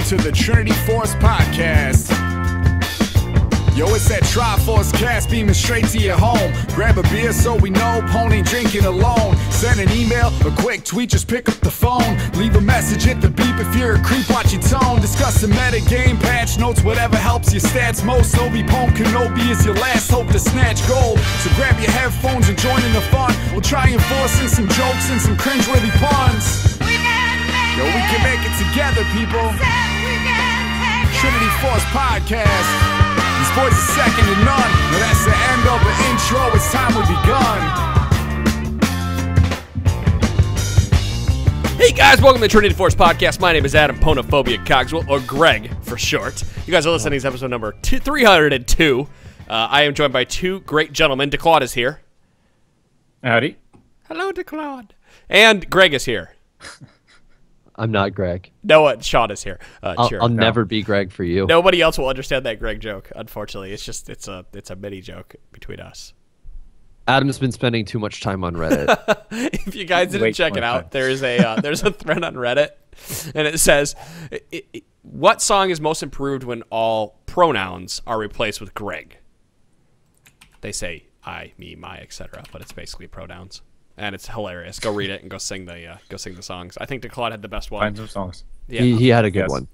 to the Trinity Force Podcast. Yo, it's that Triforce cast beaming straight to your home. Grab a beer so we know Pone ain't drinking alone. Send an email, a quick tweet, just pick up the phone. Leave a message at the beep if you're a creep, watch your tone. Discuss the meta game, patch notes, whatever helps your stats most. Obi Pone Kenobi is your last hope to snatch gold. So grab your headphones and join in the fun. We'll try enforcing some jokes and some cringeworthy puns. Yo, we can make it together, people. Trinity Force Podcast. These boys are second to none. Now that's the end of the intro. It's time we begun. Hey guys, welcome to the Trinity Force Podcast. My name is Adam Ponophobia Cogswell, or Greg for short. You guys are listening to episode number 302. I am joined by two great gentlemen. DeClaude is here. Howdy. Hello, DeClaude. And Greg is here. I'm not Greg. No, Sean is here. I'll never be Greg for you. Nobody else will understand that Greg joke, unfortunately. It's a mini joke between us. Adam's been spending too much time on Reddit. If you guys didn't check it out, there's a thread on Reddit, and it says, what song is most improved when all pronouns are replaced with Greg? They say I, me, my, etc., but it's basically pronouns. And it's hilarious. Go read it and go sing the songs. I think DeClaude had the best one. Find some songs. Yeah, he had a good one.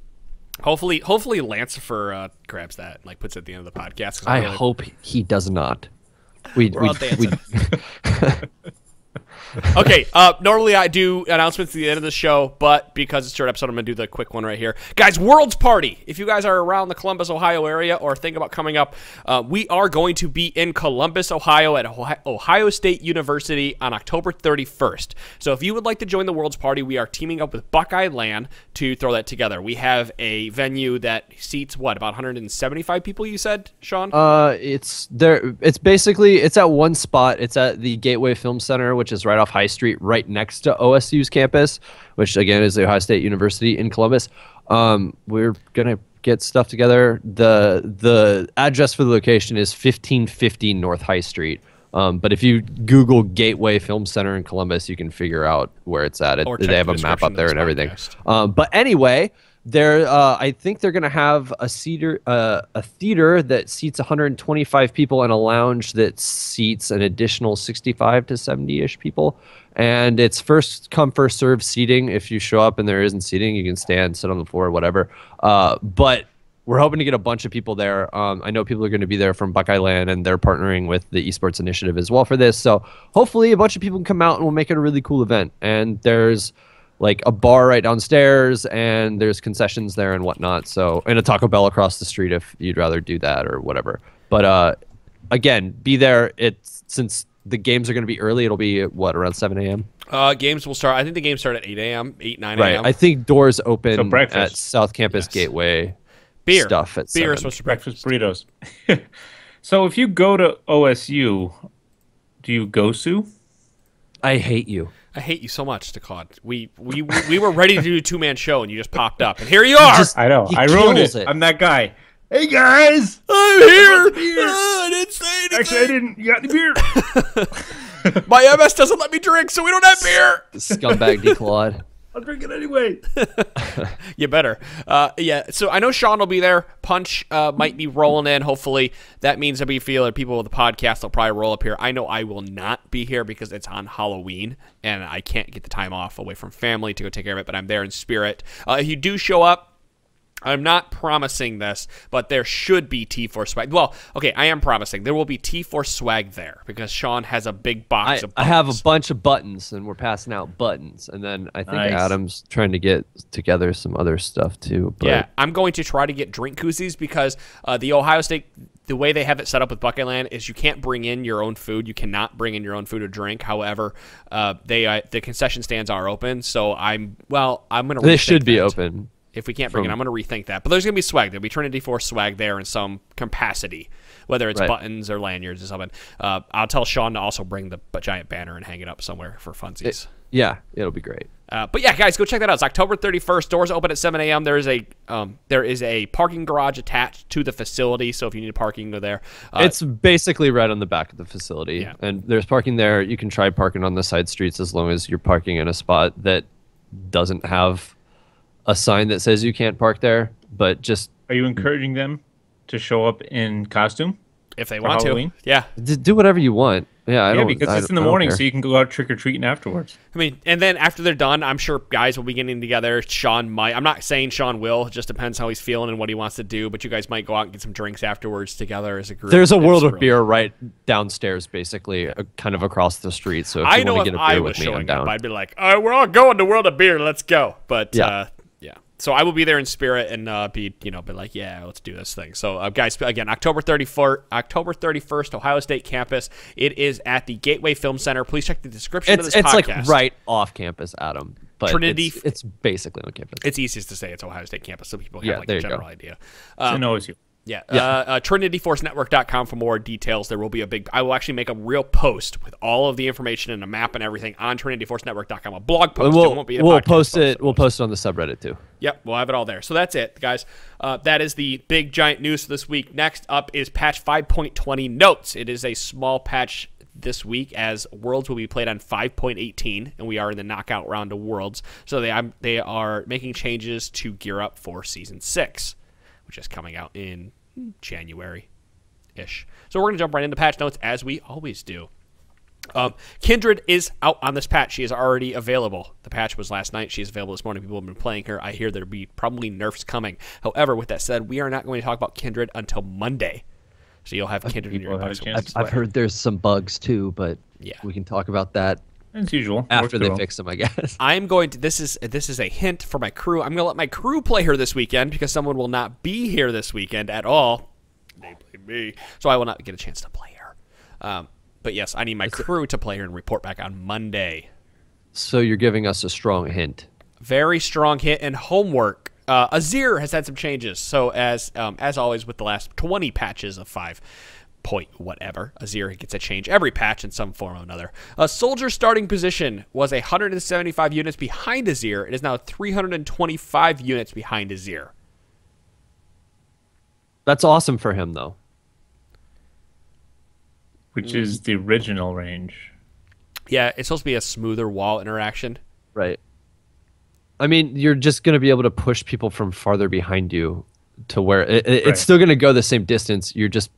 Hopefully Lancefer grabs that and puts it at the end of the podcast. I hope he does not. We're all dancing. Okay, normally I do announcements at the end of the show, but because it's a short episode, I'm going to do the quick one right here. Guys, World's Party. If you guys are around the Columbus, Ohio area or think about coming up, we are going to be in Columbus, Ohio at Ohio State University on October 31st. So if you would like to join the World's Party, we are teaming up with Buckeye Land to throw that together. We have a venue that seats, what, about 175 people, you said, Sean? It's at one spot. It's at the Gateway Film Center, which is right off High Street, right next to OSU's campus, which again is the Ohio State University in Columbus. We're gonna get stuff together. The address for the location is 1550 North High Street. But if you Google Gateway Film Center in Columbus, you can figure out where it's at. They have a map up there and everything. But anyway, I think they're gonna have a theater that seats 125 people and a lounge that seats an additional 65 to 70-ish people. And it's first come, first served seating. If you show up and there isn't seating, you can stand, sit on the floor, whatever. But we're hoping to get a bunch of people there. I know people are going to be there from Buckeye Land, and they're partnering with the Esports Initiative as well for this. So hopefully a bunch of people can come out and we'll make it a really cool event. And there's like a bar right downstairs, and there's concessions there and whatnot. So, and a Taco Bell across the street if you'd rather do that or whatever. But again, be there. Since the games are going to be early, it'll be what, around 7 a.m. Games will start. I think the games start at 8 a.m., 9 a.m. Right. I think doors open at South Campus Gateway. Beer Stuff at beer 7. is supposed to breakfast burritos. So if you go to OSU, do you go Sue? I hate you. I hate you so much, DeClaude. We were ready to do a two-man show, and you just popped up, and here you are. I know. I ruined it. I'm that guy. Hey guys, I'm here. I didn't say anything. Actually, I didn't. You got the beer. My MS doesn't let me drink, so we don't have beer. Scumbag DeClaude. I'll drink it anyway. You better. Yeah, so I know Sean will be there. Punch might be rolling in, hopefully. That means that we feel that people with the podcast will probably roll up here. I know I will not be here because it's on Halloween, and I can't get the time off away from family to go take care of it, but I'm there in spirit. If you do show up, I'm not promising this, but there should be T4 swag. Well, okay, I am promising. There will be T4 swag there because Sean has a big box of buttons. I have a bunch of buttons, and we're passing out buttons. And then I think Adam's trying to get together some other stuff, too. But yeah, I'm going to try to get drink koozies because the Ohio State, the way they have it set up with Buckeye Land is you can't bring in your own food. You cannot bring in your own food or drink. However, the concession stands are open, so I'm going to They should be open. If we can't bring it, I'm going to rethink that. But there's going to be swag. There'll be Trinity Force swag there in some capacity, whether it's buttons or lanyards or something. I'll tell Sean to also bring the giant banner and hang it up somewhere for funsies. Yeah, it'll be great. But yeah, guys, go check that out. It's October 31st. Doors open at 7 a.m. There is a parking garage attached to the facility, so if you need parking, go there. It's basically right on the back of the facility, and there's parking there. You can try parking on the side streets as long as you're parking in a spot that doesn't have a sign that says you can't park there, but just Are you encouraging them to show up in costume? If they For want Halloween? to. Yeah. do whatever you want. Yeah, I don't. Because it's in the I don't morning, care. so you can go out trick-or-treating afterwards. I mean, and then after they're done, I'm sure guys will be getting together. Sean might. I'm not saying Sean will. It just depends how he's feeling and what he wants to do. But you guys might go out and get some drinks afterwards together as a group. There's a It's World of really- Beer right downstairs, basically, kind of across the street. So if I you know want if to get a I beer was with me, I'm showing up, down. I'd be like, all right, we're all going to World of Beer. Let's go. But Yeah. yeah. So I will be there in spirit and be like, yeah, let's do this thing. So guys, again, October 31st, Ohio State campus. It is at the Gateway Film Center. Please check the description of this It's podcast. like right off campus, Adam. But Trinity- it's basically on campus. It's easiest to say it's Ohio State campus, so people have Yeah, like there a you go. general idea. It's in OSU. Yeah. TrinityForceNetwork.com for more details. There will be I will actually make a real post with all of the information and a map and everything on TrinityForceNetwork.com. A blog post. It won't be a We'll podcast post it. post. We'll post it on the subreddit too. Yep, we'll have it all there. So that's it, guys. That is the big giant news for this week. Next up is patch 5.20 notes. It is a small patch this week as Worlds will be played on 5.18, and we are in the knockout round of Worlds. So they are making changes to gear up for Season 6, which is coming out in January-ish. So we're going to jump right into patch notes as we always do. Kindred is out on this patch. She is already available. The patch was last night. She is available this morning. People have been playing her. I hear there'll be probably nerfs coming. However, with that said, we are not going to talk about Kindred until Monday. So you'll have Kindred in your People have inbox. a chance. I've heard there's some bugs too, but Yeah. we can talk about that As usual. after they Works fix them, I guess. I'm going to. This is a hint for my crew. I'm going to let my crew play her this weekend because someone will not be here this weekend at all. Namely me. So I will not get a chance to play her. But yes, I need my crew to play her and report back on Monday. So you're giving us a strong hint. Very strong hit and homework. Azir has had some changes. So as always with the last 20 patches of 5 point whatever, Azir gets a change every patch in some form or another. A soldier starting position was 175 units behind Azir. It is now 325 units behind Azir. That's awesome for him, though. Which is the original range. Yeah, it's supposed to be a smoother wall interaction. Right. I mean, you're just going to be able to push people from farther behind you to where it's Right. still going to go the same distance. You're just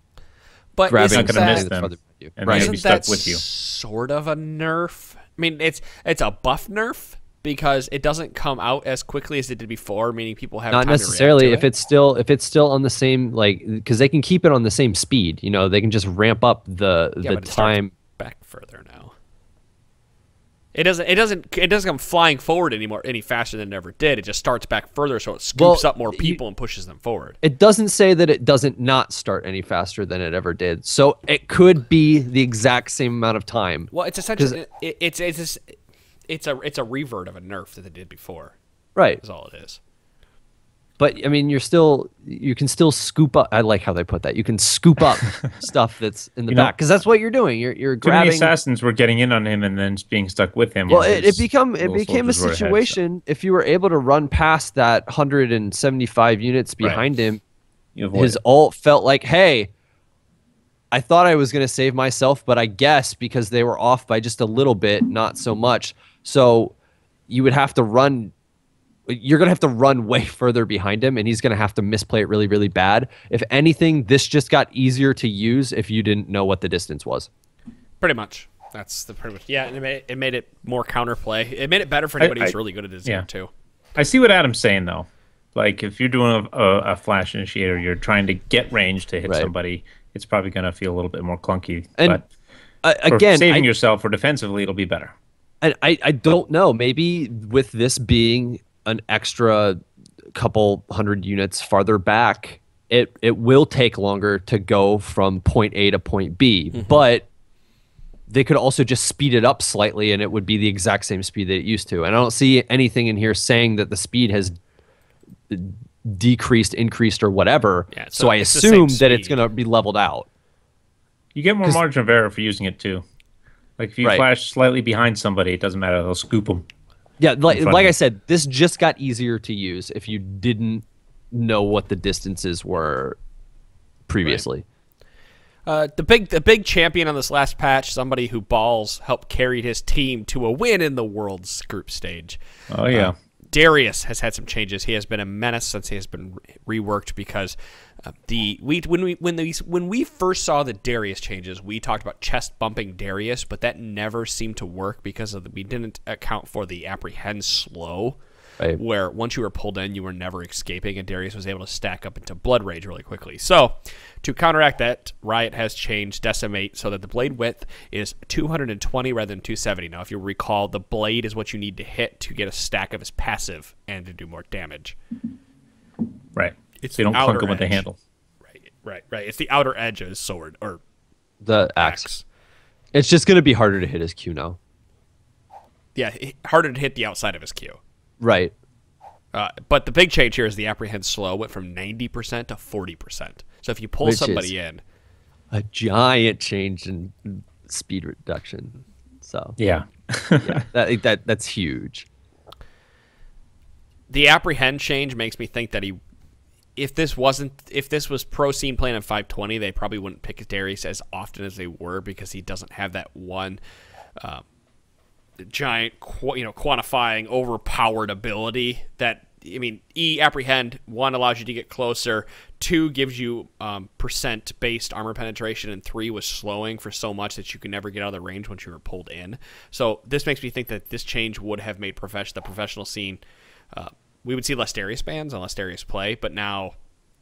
But grabbing isn't Not gonna miss something that's them. farther behind you. And Right. they'll be Isn't stuck that with you. sort of a nerf? I mean, it's a buff nerf because it doesn't come out as quickly as it did before, meaning people have Not time necessarily to react if it's still on the same, like, because they can keep it on the same speed. You know, they can just ramp up the Yeah, but it starts time. back further now. It doesn't come flying forward anymore any faster than it ever did. It just starts back further, so it scoops Well, up more people and pushes them forward. It doesn't say that it doesn't not start any faster than it ever did. So it could be the exact same amount of time. Well, it's essentially it's a revert of a nerf that they did before. Right. Is all it is. But I mean, you can still scoop up. I like how they put that. You can scoop up stuff that's in the You know, back because that's what you're doing. You're Too many grabbing. assassins were getting in on him and then being stuck with him. Well, while it his became a little soldiers were ahead, so- situation if you were able to run past that 175 units behind him. You avoid His it. ult felt like, hey, I thought I was going to save myself, but I guess because they were off by just a little bit, not so much. So you would have to run. You're going to have to run way further behind him, and he's going to have to misplay it really, really bad. If anything, this just got easier to use if you didn't know what the distance was. Pretty much. That's the pretty much. Yeah, and it made it more counterplay. It made it better for anybody who's really good at Azir yeah. too. I see what Adam's saying, though. Like, if you're doing a flash initiator, you're trying to get range to hit Right. somebody, it's probably going to feel a little bit more clunky. And, but for again, saving yourself or defensively, it'll be better. I don't know. Maybe with this being an extra couple hundred units farther back, it will take longer to go from point A to point B. But they could also just speed it up slightly, and it would be the exact same speed that it used to. And I don't see anything in here saying that the speed has decreased, increased, or whatever. Yeah, so I it's the same assume that it's speed. going to be leveled out. You get more margin of error for using it, too. Like, if you Right. flash slightly behind somebody, it doesn't matter. They'll scoop them. Yeah, like front of you. I said, this just got easier to use if you didn't know what the distances were previously. The big champion on this last patch, somebody who balls helped carry his team to a win in the World's group stage. Oh, yeah. Darius has had some changes. He has been a menace since he has been reworked because when we first saw the Darius changes, we talked about chest bumping Darius, but that never seemed to work because we didn't account for the apprehend slow. Right. Where once you were pulled in, you were never escaping, and Darius was able to stack up into Blood Rage really quickly. So, to counteract that, Riot has changed Decimate so that the blade width is 220 rather than 270. Now, if you recall, the blade is what you need to hit to get a stack of his passive and to do more damage. Right. So you don't clunk him with the handle. Right. It's the outer edge of his sword, or the axe. It's just going to be harder to hit his Q now. Yeah, harder to hit the outside of his Q. Right. But the big change here is the apprehend slow went from 90% to 40%. So if you pull somebody in, a giant change in speed reduction. So yeah, that's huge. The apprehend change makes me think that if this was pro scene playing at 520, they probably wouldn't pick Darius as often as they were because he doesn't have that one. Giant, quantifying, overpowered ability that, E, apprehend, 1, allows you to get closer, 2, gives you percent-based armor penetration, and 3 was slowing for so much that you can never get out of the range once you were pulled in. So this makes me think that this change would have made the professional scene, we would see less Darius bans and less Darius play, but now,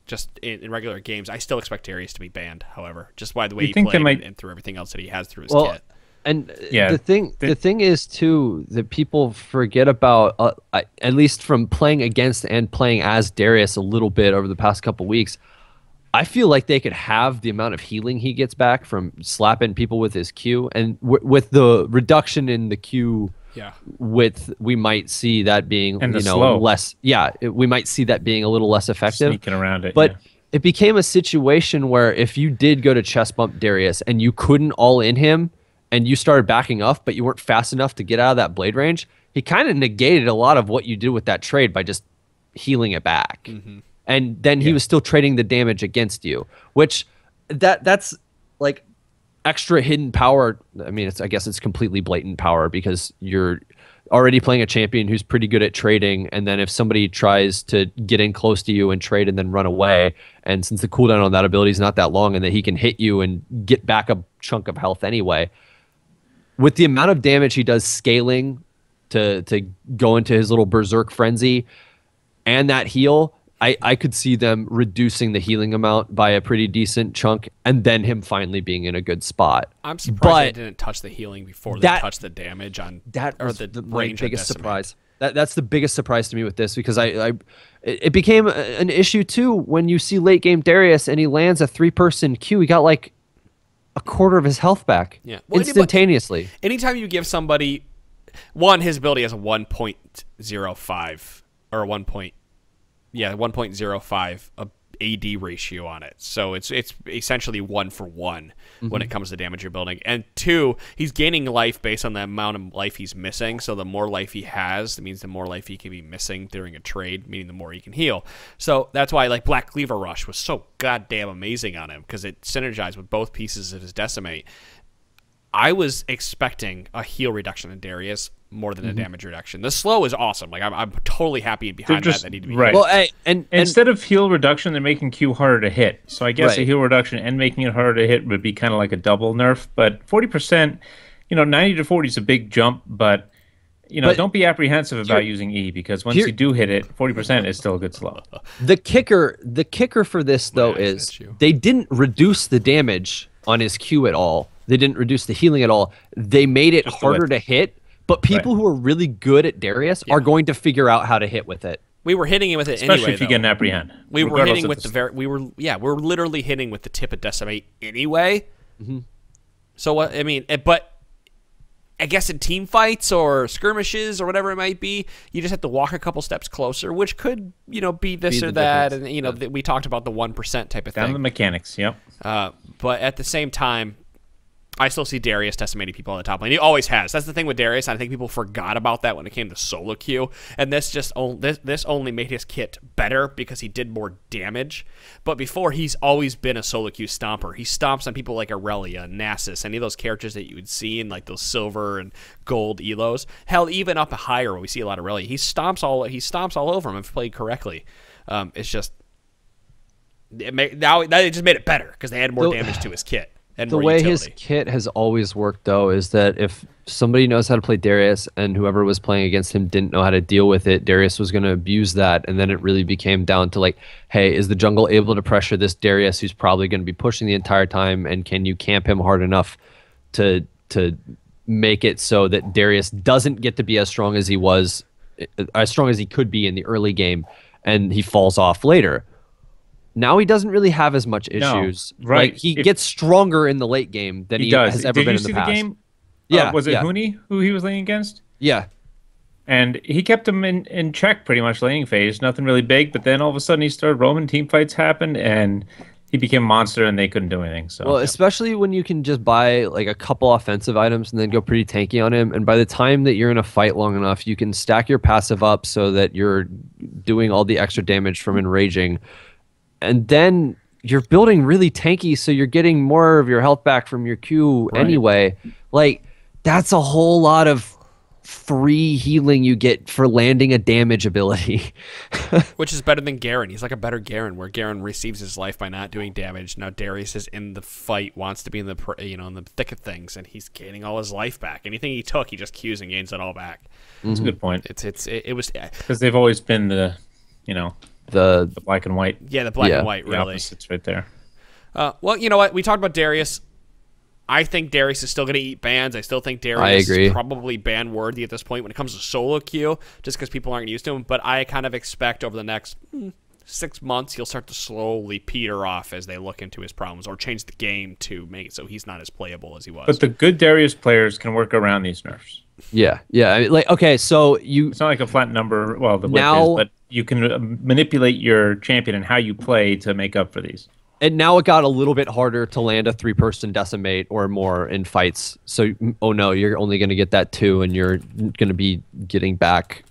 just in regular games, I still expect Darius to be banned, however, just by the way he played and through everything else that he has through his kit. And the thing is too that people forget about, at least from playing against and playing as Darius a little bit over the past couple weeks, I feel like they could have the amount of healing he gets back from slapping people with his Q, and with the reduction in the Q, we might see that being less. Yeah, we might see that being a little less effective. Sneaking around it, but. It became a situation where if you did go to chest bump Darius and you couldn't all in him, and you started backing off, but you weren't fast enough to get out of that blade range, he kind of negated a lot of what you did with that trade by just healing it back. Mm-hmm. And then he was still trading the damage against you, which that's like extra hidden power. I mean, I guess it's completely blatant power because you're already playing a champion who's pretty good at trading, and then if somebody tries to get in close to you and trade and then run away, and since the cooldown on that ability is not that long and that he can hit you and get back a chunk of health anyway, with the amount of damage he does scaling to go into his little berserk frenzy and that heal, I could see them reducing the healing amount by a pretty decent chunk and then him finally being in a good spot. I'm surprised they didn't touch the healing before they touched the damage on that, or the range. My biggest surprise. That's the biggest surprise to me with this, because it became an issue too when you see late game Darius and he lands a 3-person Q. He got like a quarter of his health back instantaneously. Anytime you give somebody his ability has a 1.05 or 1.05 AD ratio on it, so it's essentially 1 for 1 when it comes to damage you're building. And 2, he's gaining life based on the amount of life he's missing. So the more life he has, that means the more life he can be missing during a trade, meaning the more he can heal. So that's why like Black Cleaver Rush was so goddamn amazing on him, because it synergized with both pieces of his Decimate. I was expecting a heal reduction in Darius more than a damage reduction. The slow is awesome. Like I'm totally happy behind that need to be right. Well, and instead of heal reduction, they're making Q harder to hit. So I guess a heal reduction and making it harder to hit would be kind of like a double nerf. But 40%, 90 to 40 is a big jump. But don't be apprehensive about using E, because once you do hit it, 40% is still a good slow. The kicker for this though is they didn't reduce the damage on his Q at all. They didn't reduce the healing at all. They made it harder to hit. But people who are really good at Darius are going to figure out how to hit with it. We were hitting him with it especially anyway, if you get an apprehend. We were hitting with we're literally hitting with the tip of Decimate anyway. Mm-hmm. So but I guess in team fights or skirmishes or whatever it might be, you just have to walk a couple steps closer, which could be this or that, difference. And we talked about the 1% type of thing. Down to the mechanics, yep. But at the same time, I still see Darius decimating people on the top lane. He always has. That's the thing with Darius. I think people forgot about that when it came to solo queue, and this only made his kit better because he did more damage. But before, he's always been a solo queue stomper. He stomps on people like Aurelia, Nasus, any of those characters that you would see in like those silver and gold elos. Hell, even up higher when we see a lot of Aurelia, he stomps all over them if played correctly. It's just now they just made it better because they added more damage to his kit. And the way his kit has always worked, though, is that if somebody knows how to play Darius and whoever was playing against him didn't know how to deal with it, Darius was going to abuse that. And then it really became down to like, hey, is the jungle able to pressure this Darius who's probably going to be pushing the entire time? And can you camp him hard enough to make it so that Darius doesn't get to be as strong as he was, as strong as he could be in the early game, and he falls off later? Now he doesn't really have as much issues. No, right. Like, he gets stronger in the late game than he has ever been in the past. Did you see the game? Yeah. Was it Huni who he was laning against? Yeah. And he kept him in check pretty much laning phase. Nothing really big, but then all of a sudden he started roaming, team fights happened, and he became a monster and they couldn't do anything. So well, especially when you can just buy like a couple offensive items and then go pretty tanky on him. And by the time that you're in a fight long enough, you can stack your passive up so that you're doing all the extra damage from enraging. And then you're building really tanky, so you're getting more of your health back from your Q anyway. Like, that's a whole lot of free healing you get for landing a damage ability. Which is better than Garen. He's like a better Garen, where Garen receives his life by not doing damage. Now Darius is in the fight, wants to be in the in the thick of things, and he's gaining all his life back. Anything he took, he just Qs and gains it all back. That's a good point. It was because they've always been the the black and white. Yeah, the black and white, really. The opposites right there. Well, you know what? We talked about Darius. I think Darius is still going to eat bans. I still think Darius is probably ban worthy at this point when it comes to solo queue, just because people aren't used to him. But I kind of expect over the next 6 months, he'll start to slowly peter off as they look into his problems or change the game to make it so he's not as playable as he was. But the good Darius players can work around these nerfs. Yeah. I mean, like, okay, so it's not like a flat number. Well, the width is, but you can manipulate your champion and how you play to make up for these. And now it got a little bit harder to land a 3-person decimate or more in fights. So, oh no, you're only going to get that 2, and you're going to be getting back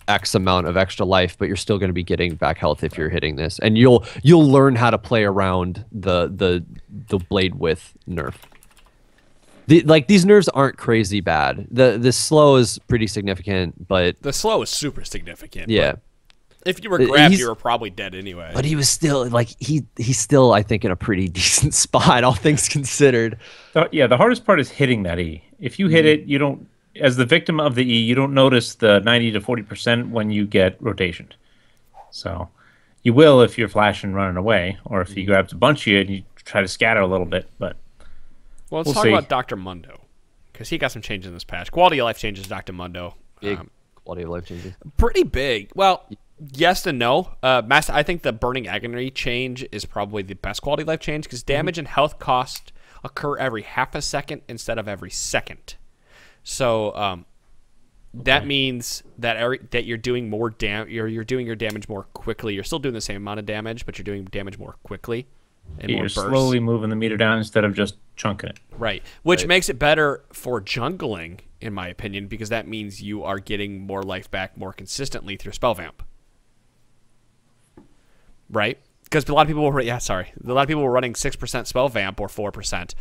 X amount of extra life, but you're still going to be getting back health if you're hitting this. And you'll learn how to play around the blade width nerf. These nerfs aren't crazy bad. The slow is pretty significant, but the slow is super significant. Yeah. If you were grabbed, you were probably dead anyway. But he was still he's still, I think, in a pretty decent spot, all things considered. The hardest part is hitting that E. If you hit it, you don't, as the victim of the E, you don't notice the 90 to 40% when you get rotationed. So you will if you're flashing running away, or if he grabs a bunch of you and you try to scatter a little bit. But well, let's talk about Dr. Mundo, because he got some changes in this patch. Quality of life changes, Dr. Mundo. Big quality of life changes. Pretty big. Well, yes and no. I think the Burning Agony change is probably the best quality of life change, because damage and health cost occur every half a second instead of every second. So that means that you're doing more you're doing your damage more quickly. You're still doing the same amount of damage, but you're doing damage more quickly. And you're slowly moving the meter down instead of just chunking it. Right. Which makes it better for jungling, in my opinion, because that means you are getting more life back more consistently through spell vamp. Right? Because a lot of people were running 6% spell vamp or 4%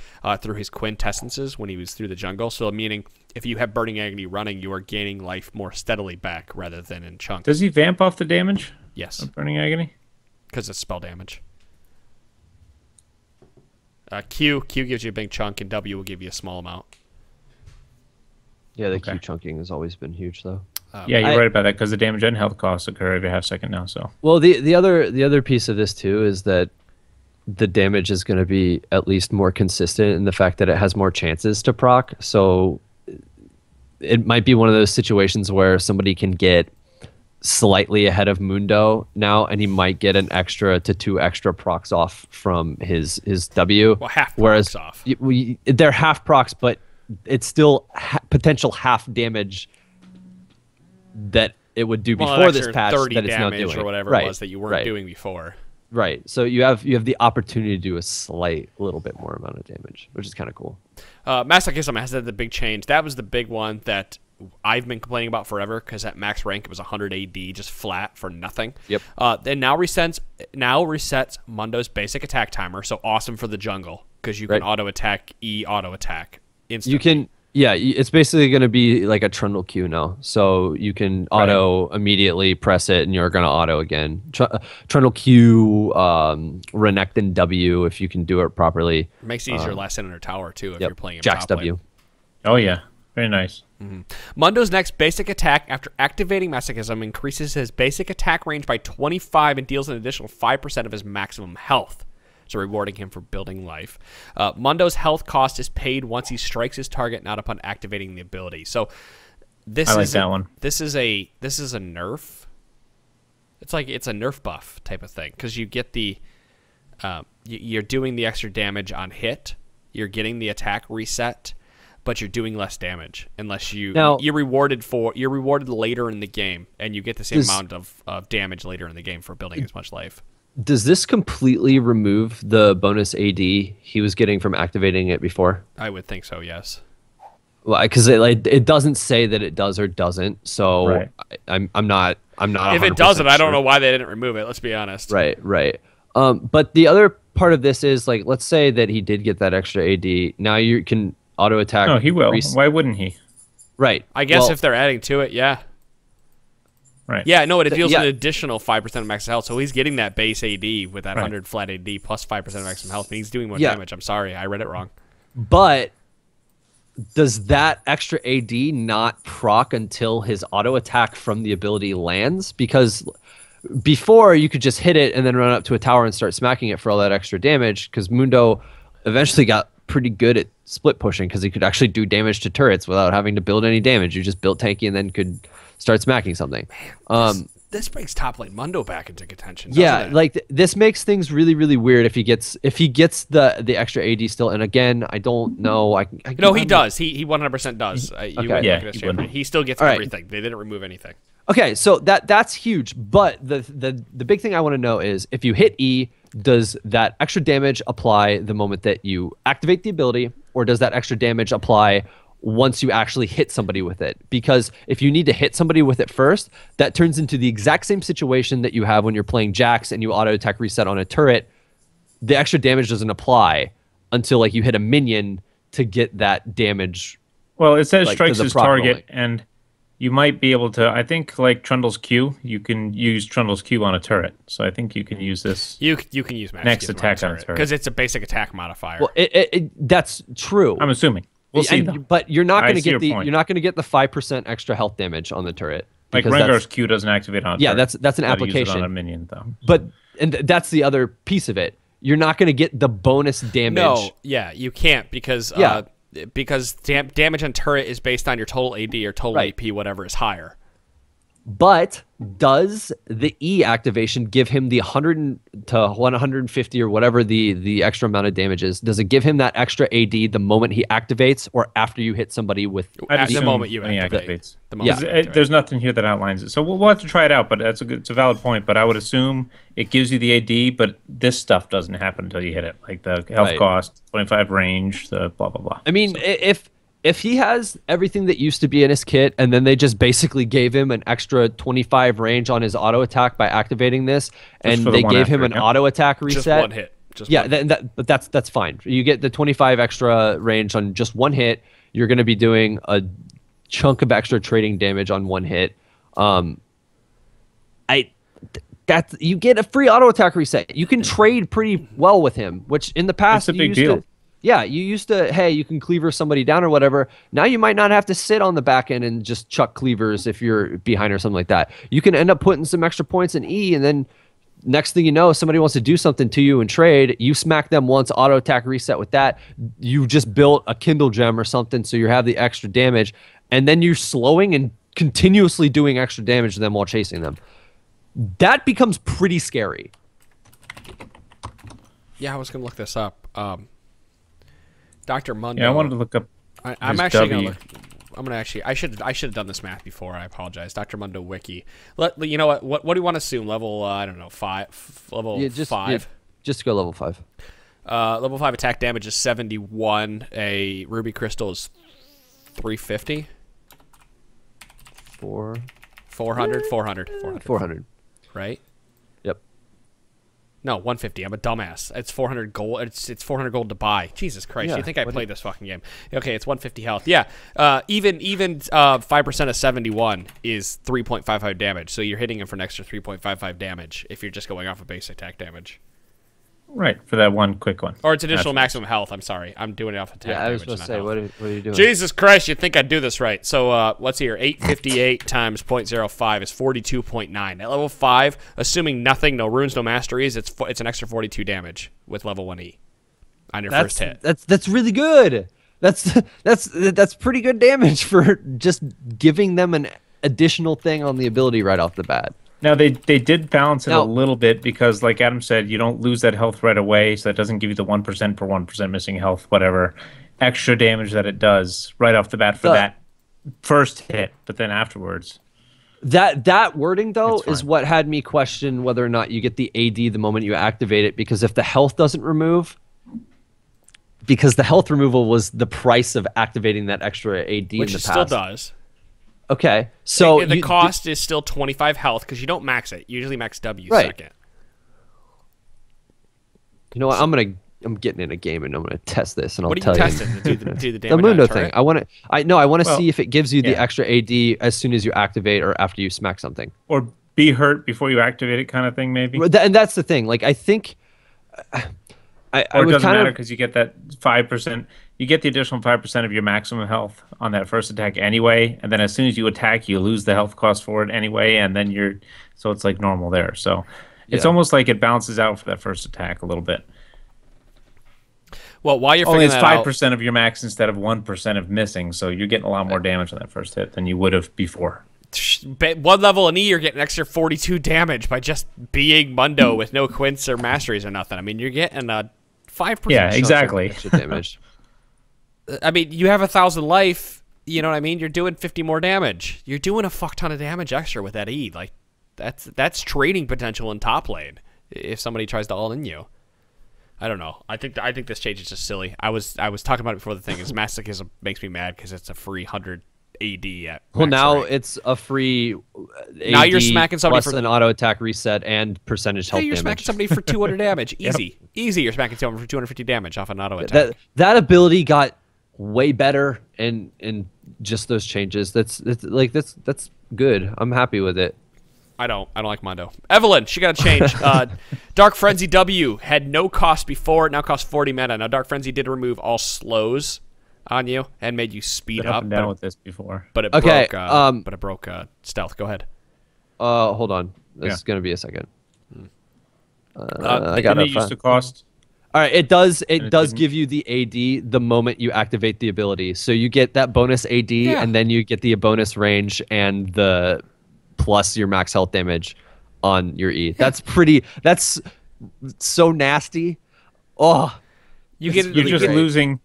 through his quintessences when he was through the jungle. So meaning if you have Burning Agony running, you are gaining life more steadily back rather than in chunks. Does he vamp off the damage? Yes. Of Burning Agony? Because it's spell damage. Q gives you a big chunk, and W will give you a small amount. Yeah, the Q chunking has always been huge, though. Yeah, you're right about that, because the damage and health costs occur every half second now. So well, the other piece of this too is that the damage is going to be at least more consistent in the fact that it has more chances to proc. So it might be one of those situations where somebody can get slightly ahead of Mundo now, and he might get an extra to 2 extra procs off from his W. Well, half procs off. They're half procs, but it's still potential half damage that it would do before this patch 30 that it's not damage doing. Or whatever it was that you weren't doing before. Right. So you have the opportunity to do a slight little bit more amount of damage, which is kind of cool. Masochism has had the big change. That was the big one that I've been complaining about forever because at max rank it was 100 AD just flat for nothing. Yep. Then now resets Mundo's basic attack timer. So awesome for the jungle because you can auto attack auto attack instantly. You can. Yeah, it's basically going to be like a Trundle Q now. So you can auto immediately press it, and you're going to auto again. Trundle Q, Renekton W, if you can do it properly. It makes it easier last in under tower, too, if you're playing in Jax top W. lane. Oh, yeah. Very nice. Mundo's next basic attack after activating Masochism increases his basic attack range by 25 and deals an additional 5% of his maximum health. So rewarding him for building life. Mundo's health cost is paid once he strikes his target, not upon activating the ability. So this I like that one. This is a nerf. It's like it's a nerf buff type of thing because you get the you're doing the extra damage on hit. You're getting the attack reset, but you're doing less damage unless you're rewarded later in the game, and you get the same amount of damage later in the game for building as much life. Does this completely remove the bonus AD he was getting from activating it before? I would think so, yes. Well, because it doesn't say that it does or doesn't, so I'm not. If it doesn't, I don't know why they didn't remove it. Let's be honest. Right. But the other part of this is like, let's say that he did get that extra AD. Now you can auto attack. No, he will. Why wouldn't he? Right. I guess if they're adding to it, yeah. Right. Yeah, no, it deals an additional 5% of max health, so he's getting that base AD with that 100 flat AD plus 5% of maximum health, and he's doing more damage. I'm sorry, I read it wrong. But does that extra AD not proc until his auto attack from the ability lands? Because before, you could just hit it and then run up to a tower and start smacking it for all that extra damage, because Mundo eventually got pretty good at split pushing because he could actually do damage to turrets without having to build any damage. You just built tanky and then could start smacking something. Man, this brings top lane Mundo back into contention. Yeah, like this makes things really, really weird if he gets the extra AD still. And again, I don't know. No, he does. He 100% does. He still gets everything. They didn't remove anything. Okay, so that's huge. But the big thing I want to know is if you hit E, does that extra damage apply the moment that you activate the ability, or does that extra damage apply once you actually hit somebody with it? Because if you need to hit somebody with it first, that turns into the exact same situation that you have when you're playing Jax and you auto attack reset on a turret. The extra damage doesn't apply until like you hit a minion to get that damage. Well, it says strikes his target, and you might be able to. I think like Trundle's Q, you can use Trundle's Q on a turret. So I think you can use this. You can use next attack on a turret because it's a basic attack modifier. Well, that's true. I'm assuming. We'll see, but you're not going to get the 5% extra health damage on the turret. Like Rengar's Q doesn't activate on a turret. that's an application. Use it on a minion though. But that's the other piece of it. You're not going to get the bonus damage. No, you can't because damage on turret is based on your total AD or total AP, whatever is higher. But does the E activation give him the 100 to 150 or whatever the extra amount of damage is? Does it give him that extra AD the moment he activates or after you hit somebody with the moment you activate? There's nothing here that outlines it. So we'll have to try it out, but it's a valid point. But I would assume it gives you the AD, but this stuff doesn't happen until you hit it. Like the health cost, 25 range, the blah, blah, blah. I mean, if he has everything that used to be in his kit and then they just basically gave him an extra 25 range on his auto attack by activating this, and they gave him an auto attack reset. Just one hit. But that's fine. You get the 25 extra range on just one hit. You're going to be doing a chunk of extra trading damage on one hit. You get a free auto attack reset. You can trade pretty well with him, which in the past it's a big deal. Yeah, you used to, hey, you can cleaver somebody down or whatever. Now you might not have to sit on the back end and just chuck cleavers if you're behind or something like that. You can end up putting some extra points in E, and then next thing you know, somebody wants to do something to you and trade. You smack them once, auto attack reset with that. You just built a Kindle gem or something, so you have the extra damage, and then you're slowing and continuously doing extra damage to them while chasing them. That becomes pretty scary. Yeah, I was going to look this up. Dr. Mundo. Yeah, I wanted to look up. I'm actually going to look. I'm gonna actually. I should have done this math before. I apologize, Dr. Mundo Wiki. You know what? What do you want to assume? Level I don't know, 5. Level 5. Yeah, just go level 5. Level 5 attack damage is 71. A ruby crystal is 350. 400. 400. Right. Yep. No, 150. I'm a dumbass. It's 400 gold. It's 400 gold to buy. Jesus Christ! Yeah, You think I played this fucking game? Okay, it's 150 health. Yeah. Even 5% of 71 is 3.55 damage. So you're hitting him for an extra 3.55 damage if you're just going off of base attack damage. Right, for that one quick one. Or it's additional maximum health. I'm sorry. I'm doing it off attack damage. Yeah, I was supposed to say, what are you doing? Jesus Christ, you'd think I'd do this right. So let's see here. 858 times 0.05 is 42.9. At level 5, assuming nothing, no runes, no masteries, it's an extra 42 damage with level 1E on your first hit. That's really good. That's pretty good damage for just giving them an additional thing on the ability right off the bat. Now, they did balance it a little bit because, like Adam said, you don't lose that health right away, so that doesn't give you the 1% per 1% missing health, whatever, extra damage that it does right off the bat for that first hit, but then afterwards. That wording, though, is what had me question whether or not you get the AD the moment you activate it, because if the health doesn't remove, because the health removal was the price of activating that extra AD in the past. Which it still does. Okay, so the cost is still 25 health because you don't max it. You usually max W second. You know what? I'm getting in a game and I'm gonna test this and I'll tell you. What are you testing? Do the damage the Mundo thing. turret? I want to see if it gives you the extra AD as soon as you activate or after you smack something. Or be hurt before you activate it, kind of thing, maybe. And that's the thing. Like I think. Or it doesn't matter because you get that 5%. You get the additional 5% of your maximum health on that first attack anyway, and then as soon as you attack, you lose the health cost for it anyway, and then so it's like normal there. So it's almost like it balances out for that first attack a little bit. Well, while you're figuring that out, it's 5% of your max instead of 1% of missing, so you're getting a lot more damage on that first hit than you would have before. One level in E, you're getting an extra 42 damage by just being Mundo with no quints or masteries or nothing. I mean, you're getting a 5%. Yeah, exactly. Damage. I mean, you have 1,000 life. You know what I mean? You're doing 50 more damage. You're doing a fuck ton of damage extra with that E. Like that's trading potential in top lane if somebody tries to all in you. I don't know. I think this change is just silly. I was talking about it before the thing. Is masochism makes me mad because it's a free 100 AD at now rank. It's a free AD now you're smacking somebody plus for an auto attack reset and percentage health you're damage. smacking somebody for 200 damage. Easy. You're smacking someone for 250 damage off an auto attack. That ability got way better in just those changes. That's good. I'm happy with it. I don't like Mundo. Evelyn, she got a change. Dark Frenzy W had no cost before. It now costs 40 mana. Now Dark Frenzy did remove all slows on you and made you speed up and down with this before. But it broke stealth. Go ahead. Hold on. This is gonna be a second. I got it used to cost. All right, it does give you the AD the moment you activate the ability. So you get that bonus AD and then you get the bonus range and the plus your max health damage on your E. That's so nasty. Oh, you're losing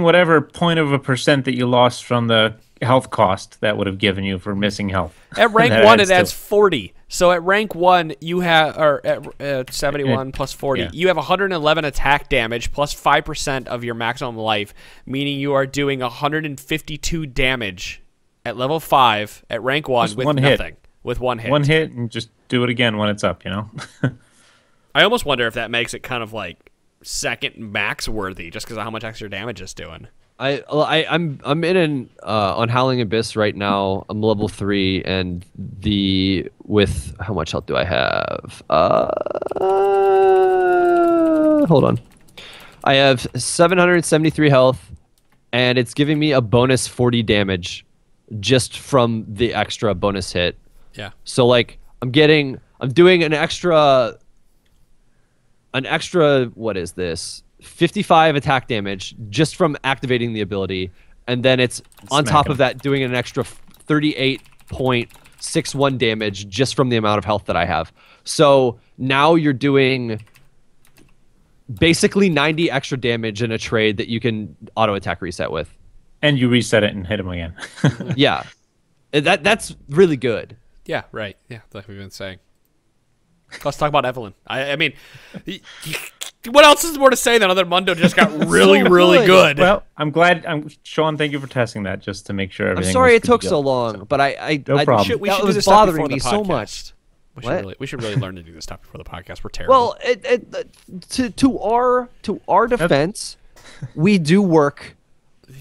whatever 0.1% that you lost from the health cost that would have given you for missing health. At rank 1 it adds 40. So at rank 1 you have at 71 plus 40. You have 111 attack damage plus 5% of your maximum life, meaning you are doing 152 damage at level 5 at rank 1 with nothing. With one hit. One hit and just do it again when it's up, I almost wonder if that makes it kind of like second max worthy just because of how much extra damage it's doing. I'm in on Howling Abyss right now. I'm level 3 and with how much health do I have? Hold on. I have 773 health and it's giving me a bonus 40 damage just from the extra bonus hit. Yeah. So like I'm doing an extra what is this? 55 attack damage just from activating the ability, and then it's on top of that doing an extra 38.61 damage just from the amount of health that I have. So now you're doing basically 90 extra damage in a trade that you can auto attack reset with. And you reset it and hit him again. Yeah. That's really good. Yeah, right. Yeah, like we've been saying. Let's talk about Evelyn. I mean, what else is more to say than other Mundo just got really, really good? Well, I'm glad. Sean, thank you for testing that just to make sure everything. I'm sorry was it took good to so go. long, but I No problem. We should that do was this stuff bothering before the me so podcast. much. We should really learn to do this stuff before the podcast. We're terrible. Well, to our defense, we do work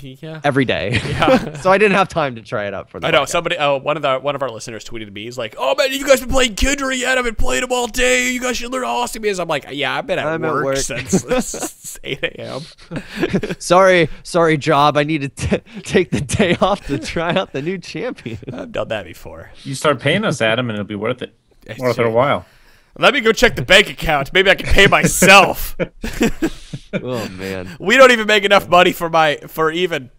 yeah. every day. Yeah. So I didn't have time to try it out for the I know podcast. somebody. One of our listeners tweeted me. He's like, "Oh man, you guys been playing Kindred yet? I've been playing them all day. You guys should learn how awesome it is." I'm like, "Yeah, I've been at work since 8 a.m." Sorry, job. I need to take the day off to try out the new champion. I've done that before. You start paying us, Adam, and it'll be worth it. Worth it a while. Let me go check the bank account. Maybe I can pay myself. Oh man, We don't even make enough money for even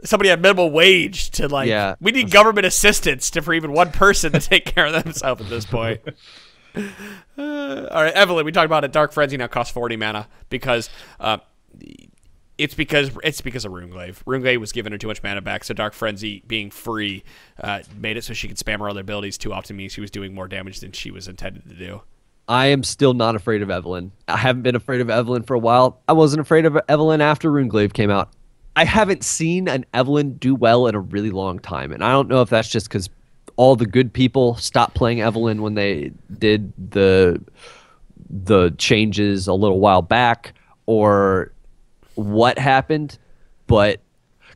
somebody at minimum wage to like. Yeah. We need government assistance for even one person to take care of themselves at this point. All right, Evelyn. We talked about it. Dark Frenzy now costs 40 mana because it's because of Runeglaive. Runeglaive was giving her too much mana back, so Dark Frenzy being free made it so she could spam her other abilities too often, meaning she was doing more damage than she was intended to do. I am still not afraid of Evelyn. I haven't been afraid of Evelyn for a while. I wasn't afraid of Evelyn after Runeglaive came out. I haven't seen an Evelyn do well in a really long time, and I don't know if that's just because all the good people stopped playing Evelyn when they did the changes a little while back, or what happened, but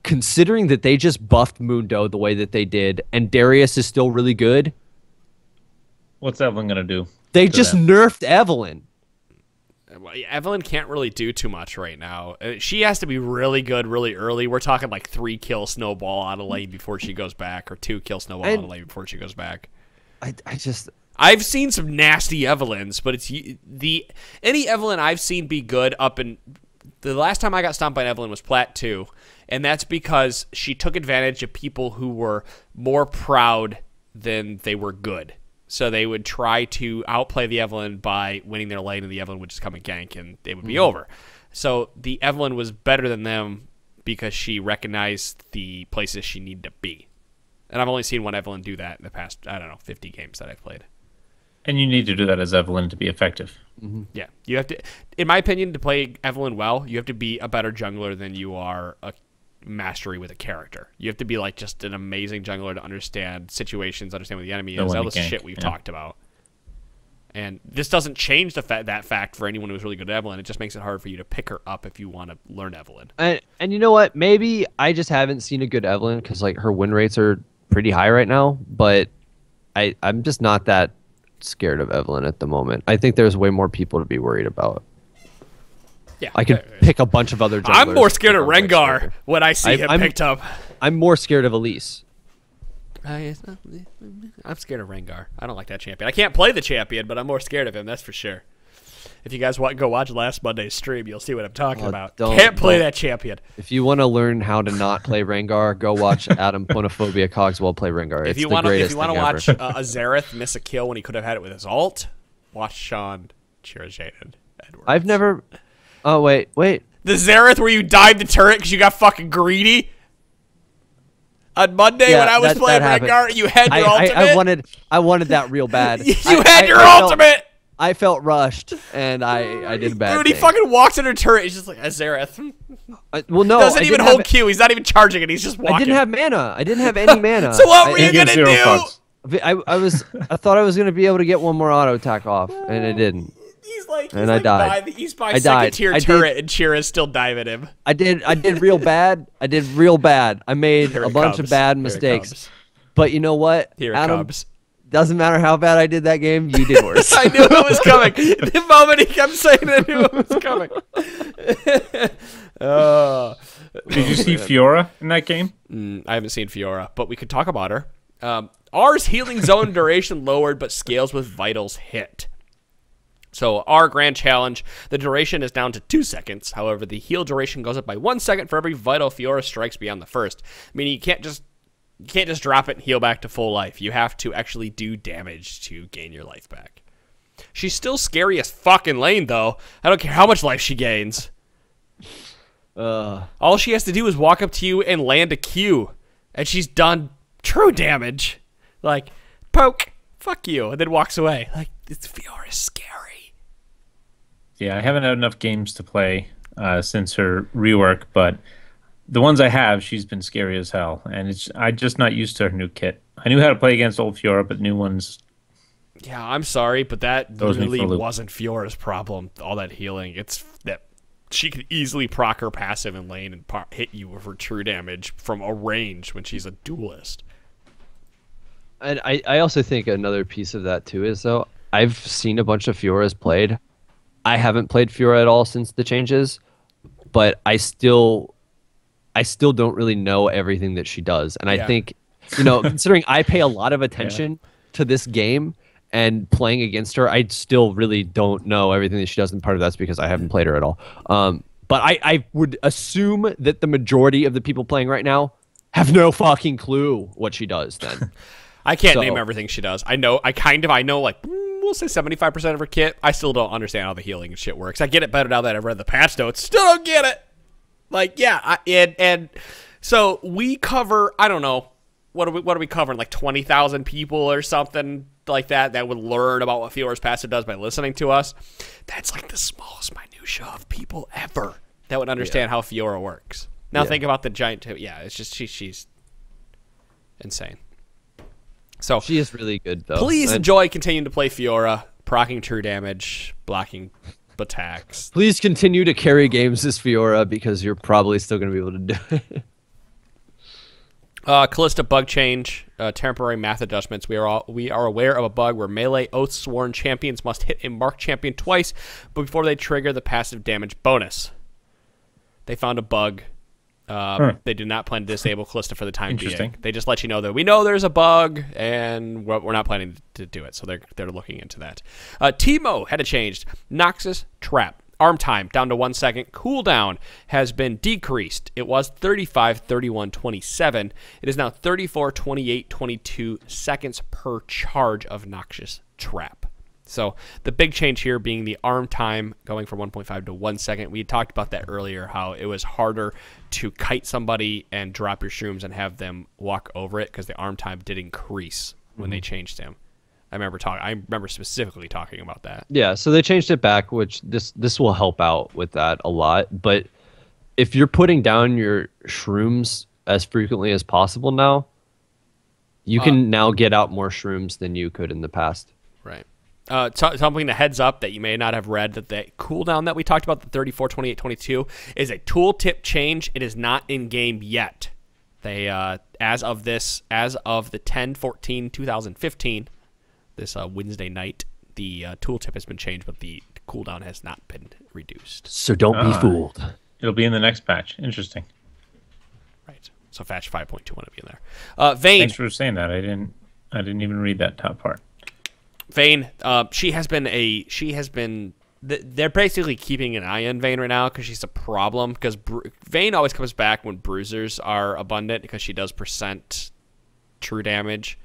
considering that they just buffed Mundo the way that they did, and Darius is still really good, What's Evelyn gonna do? they just nerfed Evelyn. Evelyn can't really do too much right now. She has to be really good really early. We're talking like 3 kill snowball out of lane before she goes back, or 2 kill snowball out of lane before she goes back. I've seen some nasty Evelyns, but it's any Evelyn I've seen be good up in the last time I got stomped by an Evelyn was Plat 2, and that's because she took advantage of people who were more proud than they were good. So they would try to outplay the Evelyn by winning their lane, and the Evelyn would just come and gank, and it would be over. So the Evelyn was better than them because she recognized the places she needed to be. And I've only seen one Evelyn do that in the past, 50 games that I've played. And you need to do that as Evelyn to be effective. Yeah, you have to. In my opinion, to play Evelyn well, you have to be a better jungler than you are a mastery with a character. You have to be like just an amazing jungler to understand situations, understand what the enemy is, all this shit we've talked about. And this doesn't change that fact for anyone who's really good at Evelyn. It just makes it hard for you to pick her up if you want to learn Evelyn. And you know what? Maybe I just haven't seen a good Evelyn because like her win rates are pretty high right now. But I'm just not that scared of Evelyn at the moment. I think there's way more people to be worried about. Yeah, I could pick a bunch of other junglers. I'm more scared of Rengar when I see him picked up. I'm more scared of Elise. I'm scared of Rengar. I don't like that champion. I can't play the champion, but I'm more scared of him, that's for sure. If you guys go watch last Monday's stream, you'll see what I'm talking about. Can't play that champion. If you want to learn how to not play Rengar, go watch Adam Ponophobia Cogswell play Rengar. If you want to watch a Xerath miss a kill when he could have had it with his ult, watch Sean Chirajaden Edwards. I've never... Oh, wait. The Xerath where you died the turret because you got fucking greedy? On Monday when I was playing Rengar, you had your ultimate? I wanted that real bad. You had your ultimate! I felt rushed, and I did a bad Dude, he fucking walks in her turret. He's just like, Xerath. Well, no. Doesn't even hold Q. He's not even charging it. He's just walking. I didn't have mana. I didn't have any mana. So what were you going to do? I thought I was going to be able to get one more auto attack off, and it didn't. I died. He's by second tier turret, and Chira's still diving him. I did real bad. I made a bunch of bad mistakes. But you know what? Here it Adam, comes. Doesn't matter how bad I did that game, you did worse. I knew it was coming. The moment he kept saying it, I knew it was coming. Did you see Fiora in that game? I haven't seen Fiora, but we could talk about her. R's healing zone duration lowered, but scales with vitals hit. So our grand challenge, the duration is down to 2 seconds. However, the heal duration goes up by 1 second for every vital Fiora strikes beyond the first. Meaning you can't just drop it and heal back to full life. You have to actually do damage to gain your life back. She's still scary as fucking lane, though. I don't care how much life she gains. All she has to do is walk up to you and land a Q, and she's done true damage. Like, poke, fuck you, and then walks away. Like, this Fiora is scary. Yeah, I haven't had enough games to play since her rework, but the ones I have, she's been scary as hell, and I'm just not used to her new kit. I knew how to play against old Fiora, but new ones... Yeah, I'm sorry, but that really wasn't Fiora's problem, all that healing. It's that she could easily proc her passive in lane and hit you with her true damage from a range when she's a duelist. And I also think another piece of that, too, is, though, I've seen a bunch of Fioras played. I haven't played Fiora at all since the changes, but I still don't really know everything that she does. And I think, considering I pay a lot of attention to this game and playing against her, I still really don't know everything that she does. And part of that's because I haven't played her at all. But I would assume that the majority of the people playing right now have no fucking clue what she does then. I can't name everything she does. I know, like, we'll say 75% of her kit. I still don't understand how the healing and shit works. I get it better now that I've read the patch notes. Still don't get it. Like, yeah, and so we cover, I don't know, what are we covering? Like 20,000 people or something like that would learn about what Fiora's passive does by listening to us. That's like the smallest minutia of people ever that would understand how Fiora works. Now think about the giant. Yeah, it's just she's insane. So she is really good though. Please enjoy continuing to play Fiora, proccing true damage, blocking attacks. Please continue to carry games as Fiora because you're probably still going to be able to do it. Callista bug change, temporary math adjustments. We are aware of a bug where melee Oathsworn champions must hit a marked champion twice before they trigger the passive damage bonus. They found a bug. They do not plan to disable Callista for the time being. They just let you know that we know there's a bug and we're not planning to do it. So they're looking into that. Teemo had a change. Noxus Trap. Arm time down to 1 second. Cooldown has been decreased. It was 35, 31, 27. It is now 34, 28, 22 seconds per charge of Noxus Trap. So the big change here being the arm time going from 1.5 to 1 second. We talked about that earlier, how it was harder to kite somebody and drop your shrooms and have them walk over it because the arm time did increase when they changed him. I remember specifically talking about that. Yeah, so they changed it back, which this will help out with that a lot. But if you're putting down your shrooms as frequently as possible now, you can now get out more shrooms than you could in the past. Right. Something to heads up that you may not have read, that the cooldown that we talked about, the 34, 28, 22, is a tooltip change. It is not in game yet. They as of the 10/14/2015, this Wednesday night, the tooltip has been changed, but the cooldown has not been reduced. So don't be fooled. It'll be in the next patch. Interesting. Right. So patch 5.2 want to be in there. Vayne. Thanks for saying that. I didn't even read that top part. Vayne, they're basically keeping an eye on Vayne right now because she's a problem. Because Vayne always comes back when bruisers are abundant because she does % true damage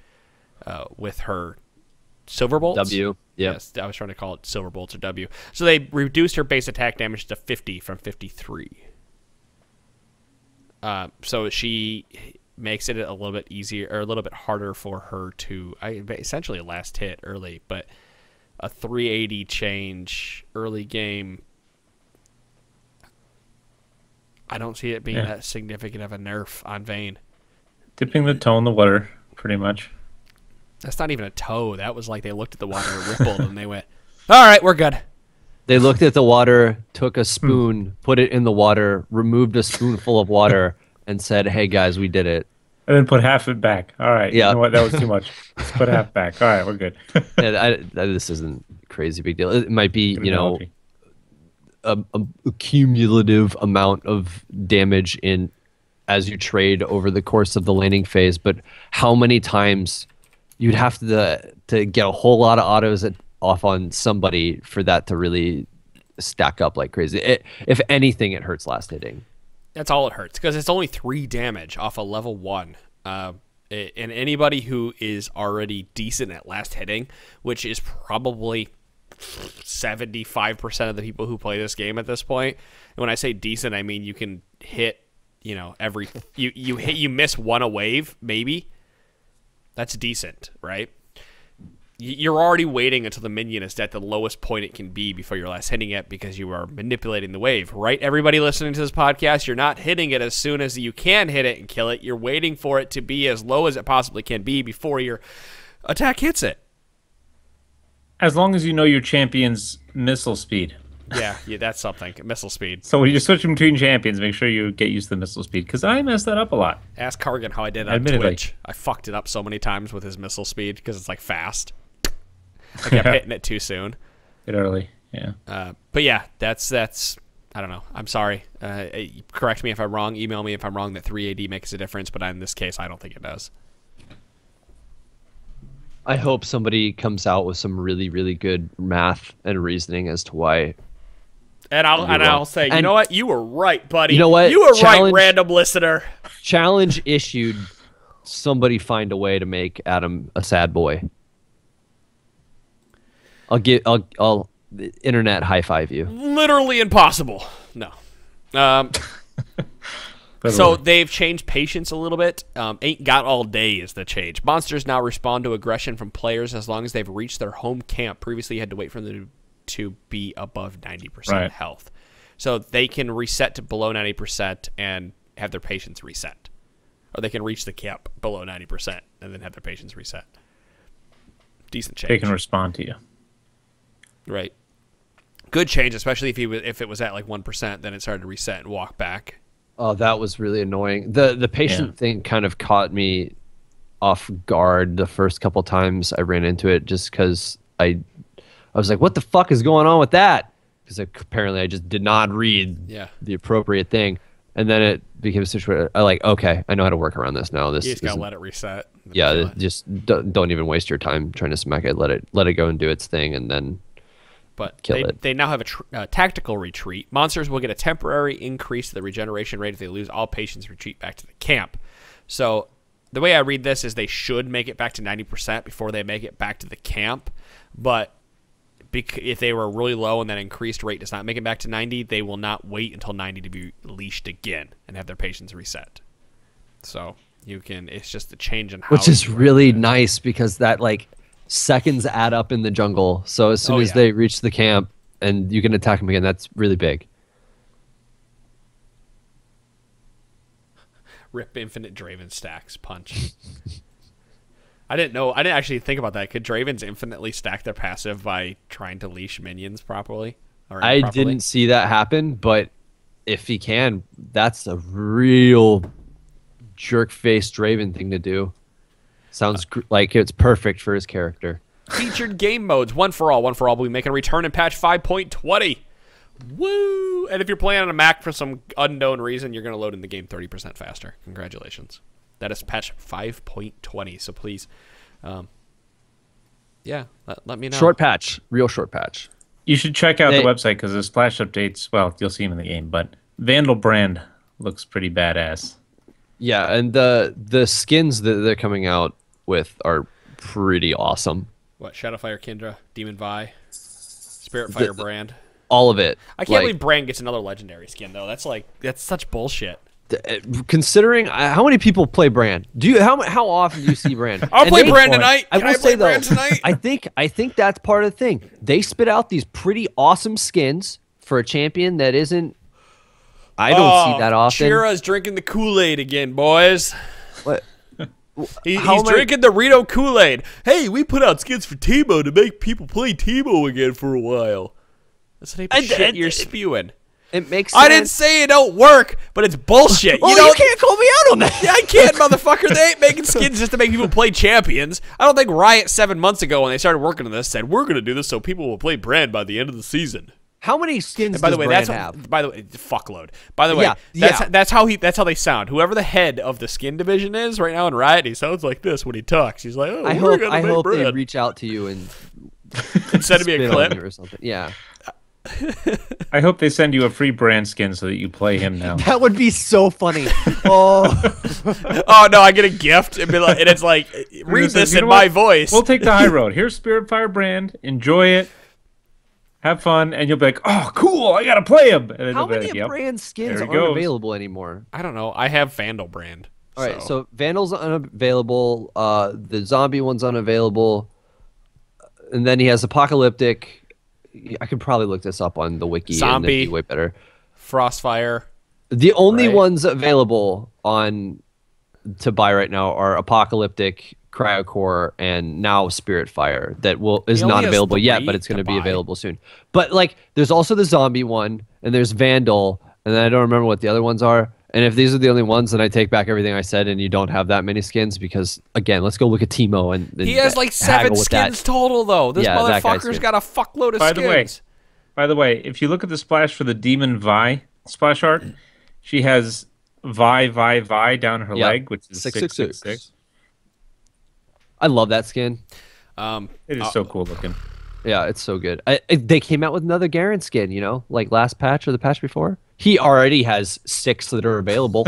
with her silver bolts. W. Yep. Yes, I was trying to call it silver bolts or W. So they reduced her base attack damage to 50 from 53. So she makes it a little bit easier or a little bit harder for her to essentially last hit early, but a 380 change early game, I don't see it being that significant of a nerf on Vayne. Dipping the toe in the water, pretty much. That's not even a toe. That was like they looked at the water, rippled, and they went, all right, we're good. They looked at the water, took a spoon, put it in the water, removed a spoonful of water, and said, hey, guys, we did it. And then put half it back. All right. Yeah. You know what? That was too much. Let's put half back. All right, we're good. This isn't a crazy big deal. It might be, a cumulative amount of damage as you trade over the course of the laning phase, but how many times you'd have to get a whole lot of autos off on somebody for that to really stack up like crazy. If anything, it hurts last hitting. That's all it hurts because it's only 3 damage off a level 1. And anybody who is already decent at last hitting, which is probably 75% of the people who play this game at this point. And when I say decent, I mean you can hit, every you miss one a wave, maybe. That's decent, right? You're already waiting until the minion is at the lowest point it can be before you're last hitting it because you are manipulating the wave, right? Everybody listening to this podcast, you're not hitting it as soon as you can hit it and kill it. You're waiting for it to be as low as it possibly can be before your attack hits it. As long as you know your champion's missile speed. Yeah, that's something. Missile speed. So when you're switching between champions, make sure you get used to the missile speed, because I messed that up a lot. Ask Cargan how I did on Admittedly. Twitch. I fucked it up so many times with his missile speed because it's like fast. I kept hitting it too soon. Bit early, yeah. But yeah, that's I don't know. I'm sorry. Correct me if I'm wrong. Email me if I'm wrong that 3 AD makes a difference, but in this case, I don't think it does. I hope somebody comes out with some really, really good math and reasoning as to why. And I'll say, you know what? You were right, buddy. You know what? You were right, random listener. Challenge issued. Somebody find a way to make Adam a sad boy. I'll internet high five you. Literally impossible. No. So they've changed patience a little bit. Ain't got all day is the change. Monsters now respond to aggression from players as long as they've reached their home camp. Previously, you had to wait for them to be above 90% health. So they can reset to below 90% and have their patience reset. Or they can reach the camp below 90% and then have their patience reset. Decent change. They can respond to you. Right. Good change, especially if it was at like 1%, then it started to reset and walk back. Oh, that was really annoying. The patient thing kind of caught me off guard the first couple times I ran into it, just because I was like, what the fuck is going on with that? Because apparently I just did not read the appropriate thing. And then it became a situation where okay, I know how to work around this now. You just gotta let it reset. Yeah, just don't even waste your time trying to smack it. Let it go and do its thing, and then kill it. They now have a tactical retreat. Monsters will get a temporary increase to the regeneration rate if they lose all patience retreat back to the camp. So the way I read this is they should make it back to 90% before they make it back to the camp. But if they were really low and that increased rate does not make it back to 90, they will not wait until 90 to be leashed again and have their patience reset. So it's just a change in how. Which is really nice because that seconds add up in the jungle. So as soon as they reach the camp and you can attack them again, that's really big. Rip infinite Draven stacks punch. I didn't actually think about that. Could Dravens infinitely stack their passive by trying to leash minions properly? I didn't see that happen, but if he can, that's a real jerk-faced Draven thing to do. Sounds like it's perfect for his character. Featured game modes. One for all will be making a return in patch 5.20. Woo! And if you're playing on a Mac for some unknown reason, you're going to load in the game 30% faster. Congratulations. That is patch 5.20, so please, let me know. Short patch. Real short patch. You should check out the website because the splash updates, well, you'll see them in the game, but Vandal brand looks pretty badass. Yeah, and the skins that they're coming out with are pretty awesome. What, Shadowfire Kindred, Demon Vi, Spiritfire Brand? All of it. I can't believe Brand gets another legendary skin, though. That's such bullshit. Considering how many people play Brand, how often do you see Brand? I'll play Brand tonight. I will say though, I think that's part of the thing. They spit out these pretty awesome skins for a champion that isn't. I don't see that often. Chira's drinking the Kool-Aid again, boys. What? He's drinking the Rito Kool-Aid. Hey, we put out skins for Teemo to make people play Teemo again for a while. That's the type of shit you're spewing. It makes sense. I didn't say it don't work, but it's bullshit. You can't call me out on that. Yeah, I can't, motherfucker. They ain't making skins just to make people play champions. I don't think Riot 7 months ago when they started working on this said, we're going to do this so people will play Brand by the end of the season. How many skins does Brand have? By the way, fuckload. By the way, that's how they sound. Whoever the head of the skin division is right now in Riot, he sounds like this when he talks. He's like, oh, I hope they reach out to you and send me a clip or something. Yeah. I hope they send you a free Brand skin so that you play him now. That would be so funny. Oh, oh no, I get a gift and it's like, read this in my voice. We'll take the high road. Here's Spiritfire Brand. Enjoy it. have fun, and you'll be like, "Oh, cool! I gotta play him." And then How they'll be many like, "Yep, brand skins there he aren't goes." available anymore? I don't know. I have Vandal brand. All right, so Vandal's unavailable. The zombie one's unavailable, and then he has Apocalyptic. I could probably look this up on the wiki. Zombie, and it'd be way better. Frostfire. The only Right. ones available to buy right now are Apocalyptic, Cryocore, and now Spiritfire. That is He only not has available yet, 3 but it's going to to be buy. available soon. But like, there's also the zombie one, and there's Vandal, and then I don't remember what the other ones are. And if these are the only ones, then I take back everything I said, and you don't have that many skins because, again, let's go look at Teemo and He has like 7 haggle with that. skins total, though. This Yeah, that guy's motherfucker's good. got a fuckload of By skins. the way, if you look at the splash for the Demon Vi splash art, she has Vi down her Yeah. leg, which is 666. I love that skin. It is so cool looking. Yeah, it's so good. They came out with another Garen skin, like last patch or the patch before. He already has 6 that are available.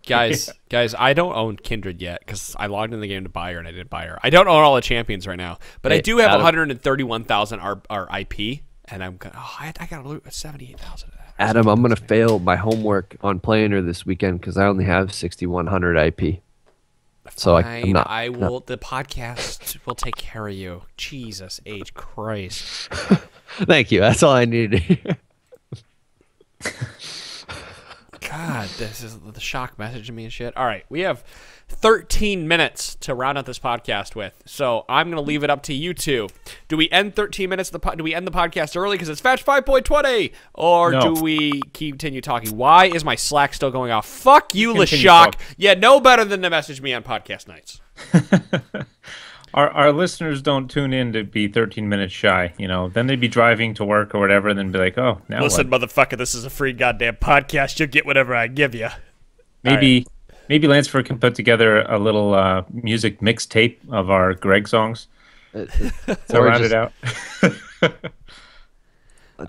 Guys, I don't own Kindred yet because I logged in the game to buy her and I didn't buy her. I don't own all the champions right now, but I Hey, do have Adam. 131,000 our IP, and I'm gonna. Oh, I got to loot 78,000 of that. Adam, I'm going to fail my homework on playing her this weekend because I only have 6,100 IP. So I'm Fine, not. I will. The podcast will take care of you. Jesus H Christ. Thank you. That's all I needed to hear. God, this is the shock messaging me and shit. All right, we have 13 minutes to round out this podcast with, so I'm gonna leave it up to you two. Do we end 13 minutes? Do we end the podcast early because it's Fetch 5.20, or No. do we continue talking? Why is my Slack still going off? Fuck you, Continue LaShock. talking. Yeah, no better than to message me on podcast nights. Our listeners don't tune in to be 13 minutes shy, Then they'd be driving to work or whatever, and then be like, "Oh, now Listen, what?" motherfucker, this is a free goddamn podcast. You'll get whatever I give you. Maybe Lansford can put together a little music mixtape of our Greg songs to Or round just- it out.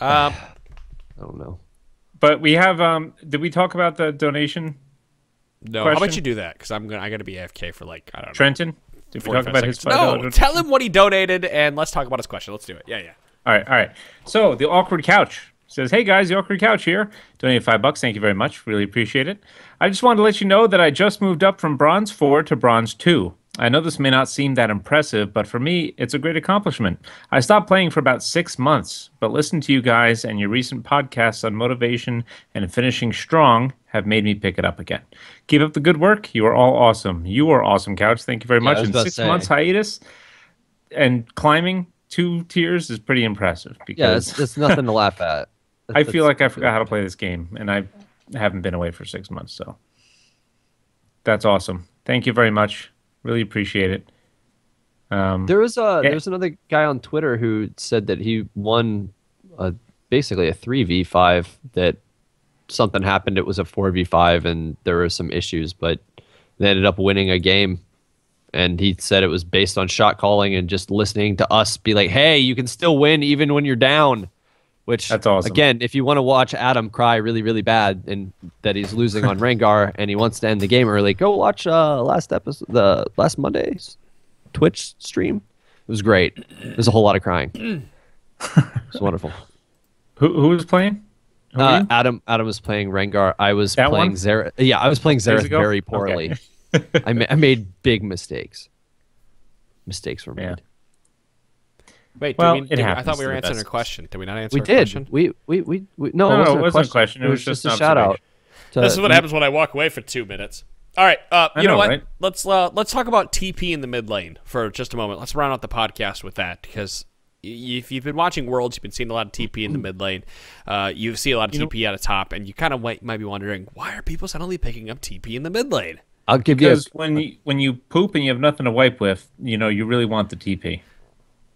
I don't know. But we have. Did we talk about the donation? No, how about Question? you do that? Because I gotta be AFK for like, I don't know. Trenton? Did we talk 45 about his seconds. $5 No, tell him what he donated, and let's talk about his question. Let's do it. Yeah. All right. So the awkward couch says, "Hey guys, the awkward couch here. Donated $5. Thank you very much. Really appreciate it. I just wanted to let you know that I just moved up from Bronze 4 to Bronze 2. I know this may not seem that impressive, but for me, it's a great accomplishment. I stopped playing for about 6 months, but listening to you guys and your recent podcasts on motivation and finishing strong have made me pick it up again. Keep up the good work. You are all awesome. You are awesome, Couch. Thank you very much. I was In about to 6 say. months hiatus and climbing 2 tiers is pretty impressive. Yeah, Because it's nothing to laugh at. I feel like I forgot how to play this game, and I haven't been away for 6 months, so that's awesome. Thank you very much. Really appreciate it. There's another guy on Twitter who said that he won basically a 3v5 that something happened. It was a 4v5 and there were some issues, but they ended up winning a game. And he said it was based on shot calling and just listening to us be like, hey, you can still win even when you're down. Which, That's awesome. Again, if you want to watch Adam cry really, really bad and that he's losing on Rengar and he wants to end the game early, go watch the last Monday's Twitch stream. It was great. There's a whole lot of crying. It's wonderful. Who was playing? Who were you? Adam was playing Rengar. I was That playing one? Xerath. Yeah, I was playing Days Xerath ago? very poorly. Okay. I made big mistakes. Mistakes were made. Yeah. Wait, Well, I it thought happens we to were the answering best. a question. Did we not answer We a did. question? We no, No, it wasn't a question. It was just a an shout out. This is what happens when I walk away for 2 minutes. All right, you know know, what? right? Let's talk about TP in the mid lane for just a moment. Let's round out the podcast with that because if you've been watching Worlds, you've been seeing a lot of TP in the mid lane. You see a lot of TP at the top, and you kind of might be wondering why are people suddenly picking up TP in the mid lane? I'll give you. Because when you poop and you have nothing to wipe with, you really want the TP.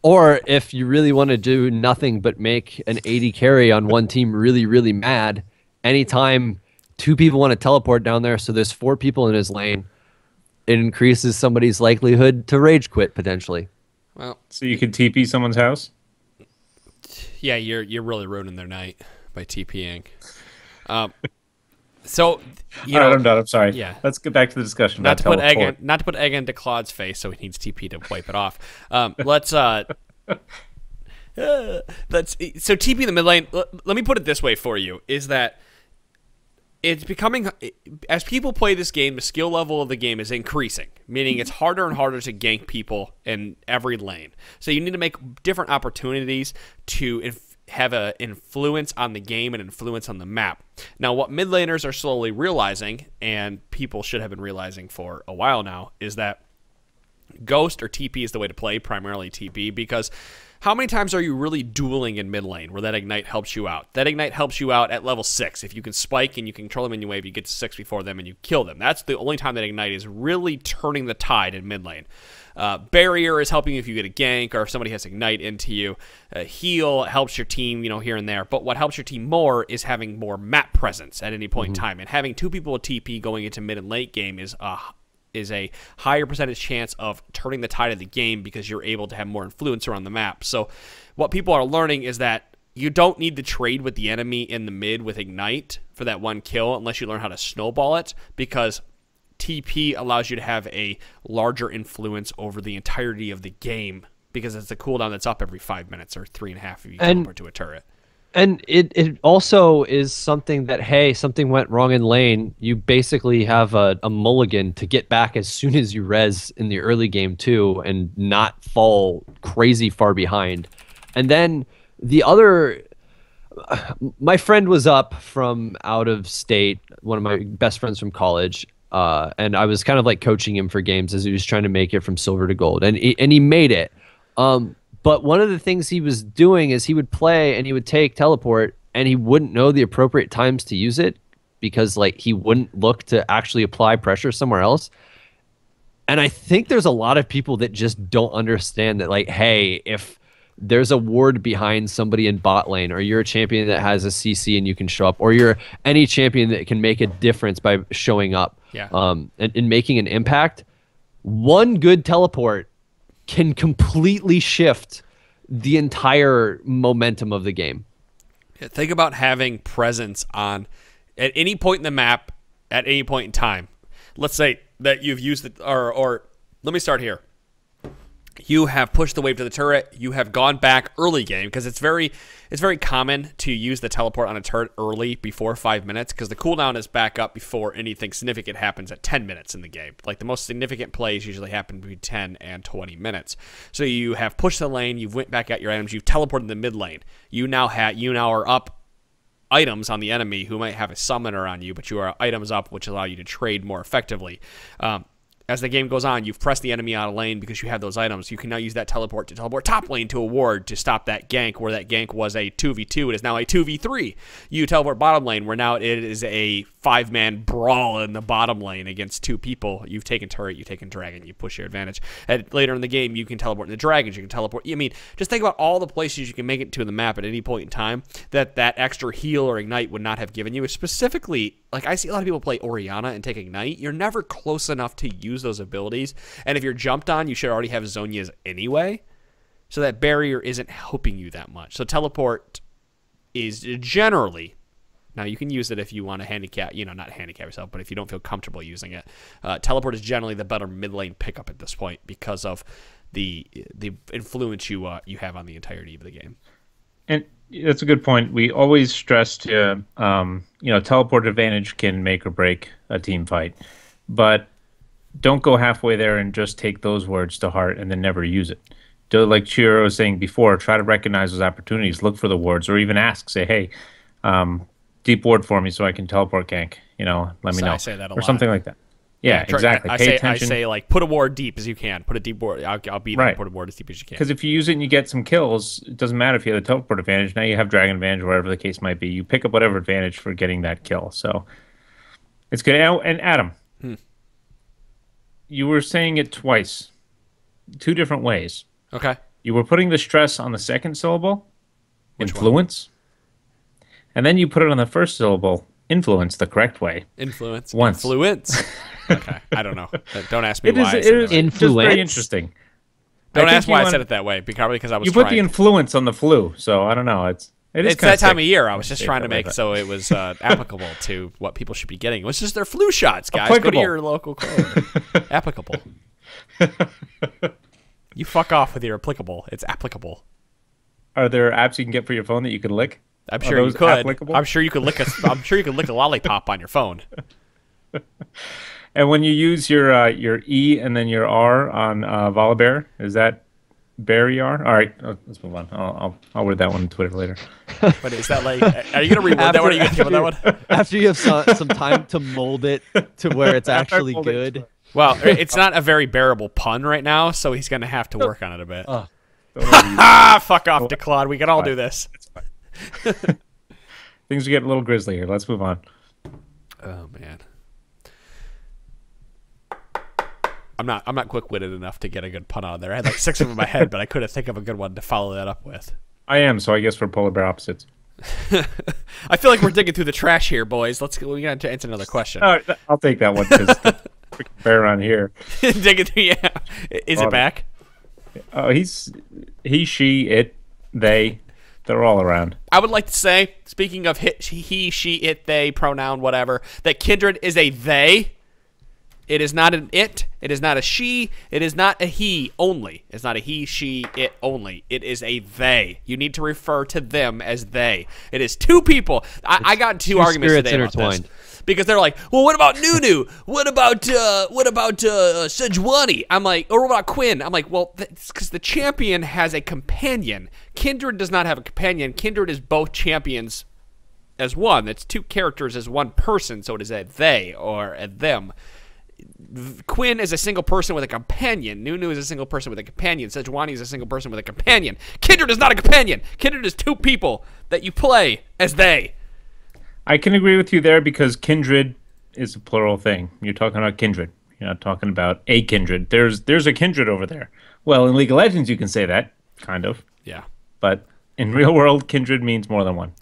Or if you really want to do nothing but make an 80 carry on one team really, really mad, anytime 2 people want to teleport down there, so there's 4 people in his lane, it increases somebody's likelihood to rage quit potentially. Well, So you could TP someone's house? yeah, you're really ruining their night by TPing. So you All know, right, I'm done. I'm sorry. yeah. Let's get back to the discussion. not about to teleport. put egg into Claude's face, so he needs TP to wipe it off. Let's So TP in the mid lane. Let me put it this way for you: is that it's becoming, as people play this game, the skill level of the game is increasing, meaning it's harder and harder to gank people in every lane. So you need to make different opportunities to have an influence on the game and influence on the map. Now, what mid laners are slowly realizing, and people should have been realizing for a while now, is that Ghost or TP is the way to play, primarily TP, because how many times are you really dueling in mid lane where that Ignite helps you out? That Ignite helps you out at level 6. If you can spike and you can control them in your wave, you get to 6 before them and you kill them. That's the only time that Ignite is really turning the tide in mid lane. Barrier is helping you if you get a gank or if somebody has Ignite into you. Heal helps your team, here and there. But what helps your team more is having more map presence at any point in time. And having 2 people with TP going into mid and late game is a higher percentage chance of turning the tide of the game because you're able to have more influence around the map. So what people are learning is that you don't need to trade with the enemy in the mid with Ignite for that one kill unless you learn how to snowball it, because TP allows you to have a larger influence over the entirety of the game because it's a cooldown that's up every 5 minutes or 3.5 if you teleport to a turret. And it also is something that, hey, something went wrong in lane. You basically have a mulligan to get back as soon as you res in the early game too and not fall crazy far behind. And then the other... My friend was up from out of state, one of my best friends from college, and I was kind of like coaching him for games as he was trying to make it from silver to gold. And he made it. But one of the things he was doing is he would play and he would take teleport and he wouldn't know the appropriate times to use it because like he wouldn't look to actually apply pressure somewhere else. And I think there's a lot of people that just don't understand that, like, hey, if there's a ward behind somebody in bot lane, or you're a champion that has a CC and you can show up, or you're any champion that can make a difference by showing up, and making an impact, one good teleport can completely shift the entire momentum of the game. Yeah, think about having presence on at any point in the map, at any point in time. Let's say that you've used it, or let me start here. You have pushed the wave to the turret. You have gone back early game because it's very common to use the teleport on a turret early before 5 minutes because the cooldown is back up before anything significant happens at 10 minutes in the game. Like the most significant plays usually happen between 10 and 20 minutes. So you have pushed the lane. You've went back at your items. You've teleported the mid lane. You now are up items on the enemy who might have a summoner on you, but you are items up, which allow you to trade more effectively. As the game goes on, you've pressed the enemy out of lane because you have those items. You can now use that teleport to teleport top lane to a ward to stop that gank, where that gank was a 2v2. It is now a 2v3. You teleport bottom lane, where now it is a 5-man brawl in the bottom lane against 2 people. You've taken turret, you've taken dragon, you push your advantage. And later in the game, you can teleport in the dragons, you can teleport. I mean, just think about all the places you can make it to in the map at any point in time that extra heal or ignite would not have given you. Specifically, like I see a lot of people play Orianna and take Ignite. You're never close enough to use those abilities. And if you're jumped on, you should already have Zhonya's anyway. So that barrier isn't helping you that much. So teleport is generally... Now, you can use it if you want to handicap, not handicap yourself, but if you don't feel comfortable using it. Teleport is generally the better mid lane pickup at this point because of the influence you have on the entirety of the game. And that's a good point. We always stress to, teleport advantage can make or break a team fight. But don't go halfway there and just take those words to heart and then never use it. Like Chiro was saying before, try to recognize those opportunities, look for the wards, or even ask, say, hey, deep ward for me so I can teleport gank, let me know. I say that a lot. Or something like that. Yeah, exactly. I say, like, put a ward deep as you can. Put a deep ward. I'll beat it. Put a ward as deep as you can. Because if you use it and you get some kills, it doesn't matter if you have the teleport advantage. Now you have dragon advantage, or whatever the case might be. You pick up whatever advantage for getting that kill. So it's good. And Adam, you were saying it twice. 2 different ways. Okay. You were putting the stress on the second syllable, influence. And then you put it on the first syllable, influence, the correct way. Influence. Once. Influence. Okay. I don't know. Don't ask me why I said it. It's just very interesting. Don't ask why I said it that way, because I was You put the influence on the flu, so I don't know. It's that time of year. I was just trying to make so it was applicable to what people should be getting. It was just their flu shots, guys. Applicable. Go to your local code. Applicable. You fuck off with your applicable. It's applicable. Are there apps you can get for your phone that you can lick? I'm sure you could. Applicable? I'm sure you could lick a. I'm sure you could lick a lollipop on your phone. And when you use your E and then your R on Volibear, is that Barry R? All right, let's move on. I'll word that one on Twitter later. But is that like? Are you gonna reword that one? Are you gonna give that one? After you have some time to mold it to where it's actually good. Well, it's not a very bearable pun right now, so he's gonna have to work on it a bit. Fuck off, DeClaude. We can all do this. Things are getting a little grisly here. Let's move on. Oh man. I'm not quick-witted enough to get a good pun on there. I had like 6 of them in my head, but I couldn't think of a good one to follow that up with. I am, so I guess we're polar bear opposites. I feel like we're digging through the trash here, boys. We got to answer another question. All right, I'll take that one because the freaking bear on here. Digging through, yeah. Is it back? Oh, he, she, it, they. They're all around. I would like to say, speaking of he, she, it, they, pronoun, whatever, that Kindred is a they. It is not an it. It is not a she. It is not a he only. It's not a he, she, it only. It is a they. You need to refer to them as they. It is 2 people. I got into 2 arguments today about this. Because they're like, well, what about Nunu? What about Sejuani? I'm like, or what about Quinn? I'm like, well, that's because the champion has a companion. Kindred does not have a companion. Kindred is both champions as one. It's 2 characters as one person, so it is a they or a them. Quinn is a single person with a companion. Nunu is a single person with a companion. Sejuani is a single person with a companion. Kindred is not a companion. Kindred is 2 people that you play as they. I can agree with you there because kindred is a plural thing. You're talking about kindred. You're not talking about a kindred. There's a kindred over there. Well, in League of Legends, you can say that, kind of. Yeah. But in real world, kindred means more than one.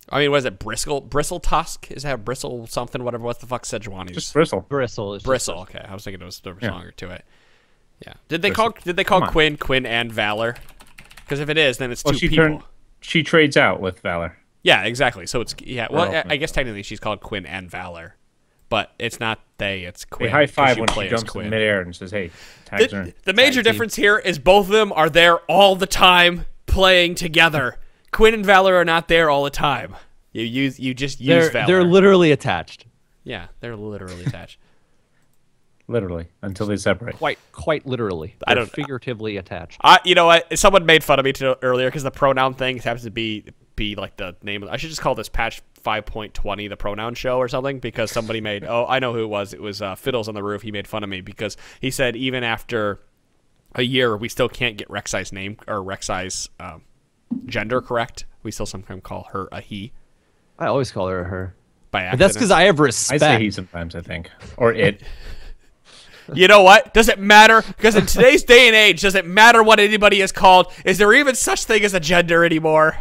I mean, what is it? Bristle Tusk? Is that Bristle something? Whatever. What the fuck Sejuani's? Just Bristle. Bristle. Okay, I was thinking it was longer to it. Yeah. Did they call Quinn and Valor? Because if it is, then it's 2 people. She trades out with Valor. Yeah, exactly. So it's Well, I guess technically she's called Quinn and Valor, but it's not they. It's Quinn. They high five when she jumps in midair and says, "Hey." The major difference here is both of them are there all the time playing together. Quinn and Valor are not there all the time. You just use Valor. They're literally attached. Yeah, they're literally attached. Literally, until they separate. Quite literally. I don't figuratively attached. You know what? Someone made fun of me earlier because the pronoun thing happens to be like the name of. I should just call this patch 5.20 the pronoun show or something because somebody made. Oh, I know who it was. It was Fiddles on the Roof. He made fun of me because he said even after a year we still can't get Rek'Sai's name or Rek'Sai's gender correct. We still sometimes call her a he. I always call her a her. By accident. But that's because I have respect. I say he sometimes, I think. Or it. You know what? Does it matter? Because in today's day and age, does it matter what anybody is called? Is there even such thing as a gender anymore?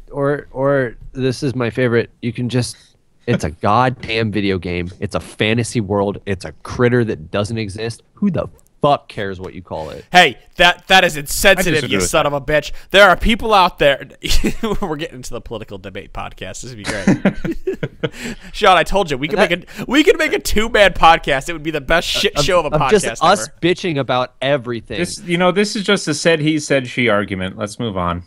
Or this is my favorite. You can just... It's a goddamn video game. It's a fantasy world. It's a critter that doesn't exist. Who the fuck cares what you call it? Hey, that is insensitive, you son of a bitch. There are people out there. We're getting into the political debate podcast. This would be great. Sean, I told you we could make a 2-man podcast. It would be the best shit show of a podcast. Just us bitching about everything. This is just a said he said she argument. Let's move on.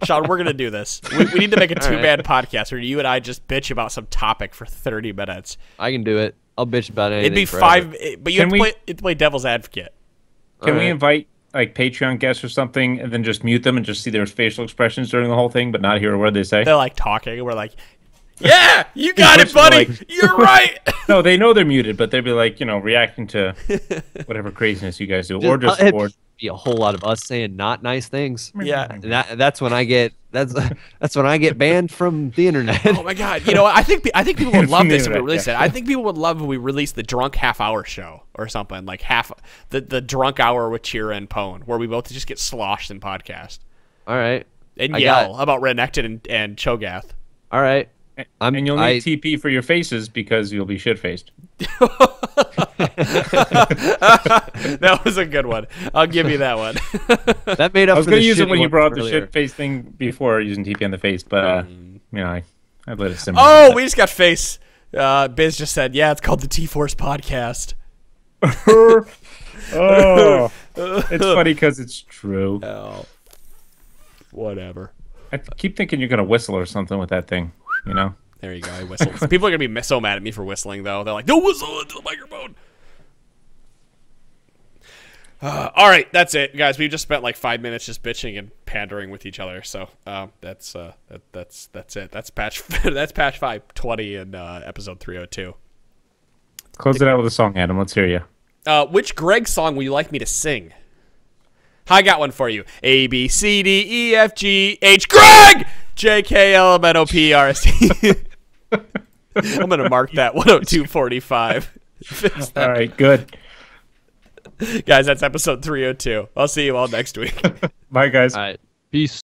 Sean, we're gonna do this. We need to make a 2-man podcast where you and I just bitch about some topic for 30 minutes. I can do it. I'll bitch about anything. It'd be forever. 5, but you have to play devil's advocate. Can we invite like Patreon guests or something, and then just mute them and just see their facial expressions during the whole thing, but not hear a word they say? They're like talking, and we're like, "Yeah, you got it, buddy. You're right." No, they know they're muted, but they'd be like, reacting to whatever craziness you guys do, or just be a whole lot of us saying not nice things. Yeah, and that's when I get that's when I get banned from the internet. Oh my god! You know what? I think people would love this if we released it. I think people would love if we released the drunk half-hour show or something like the drunk hour with Chira and Pone, where we both just get sloshed in podcast. All right, and yell about Renekton and Cho'Gath. All right. And you'll need TP for your faces because you'll be shit-faced. That was a good one. I'll give you that one. That made up. I was going to use it when you brought up the shit-face thing before using TP on the face, but I let it simmer. Oh, we just got face. Biz just said, yeah, it's called the T-Force podcast. Oh, it's funny because it's true. Oh, whatever. I keep thinking you're gonna whistle or something with that thing. You know. There you go. I whistled. People are gonna be so mad at me for whistling, though. They're like, "Don't whistle into the microphone." All right, that's it, guys. We just spent like 5 minutes just bitching and pandering with each other. So that's it. That's patch 520 in episode 302. Close it out with a song, Adam. Let's hear you. Which Greg song would you like me to sing? I got one for you. A B C D E F G H. Greg! J K L M N O P R S T. I'm gonna mark that 102.45. All right, good. Guys, that's episode 302. I'll see you all next week. Bye, guys. All right. Peace.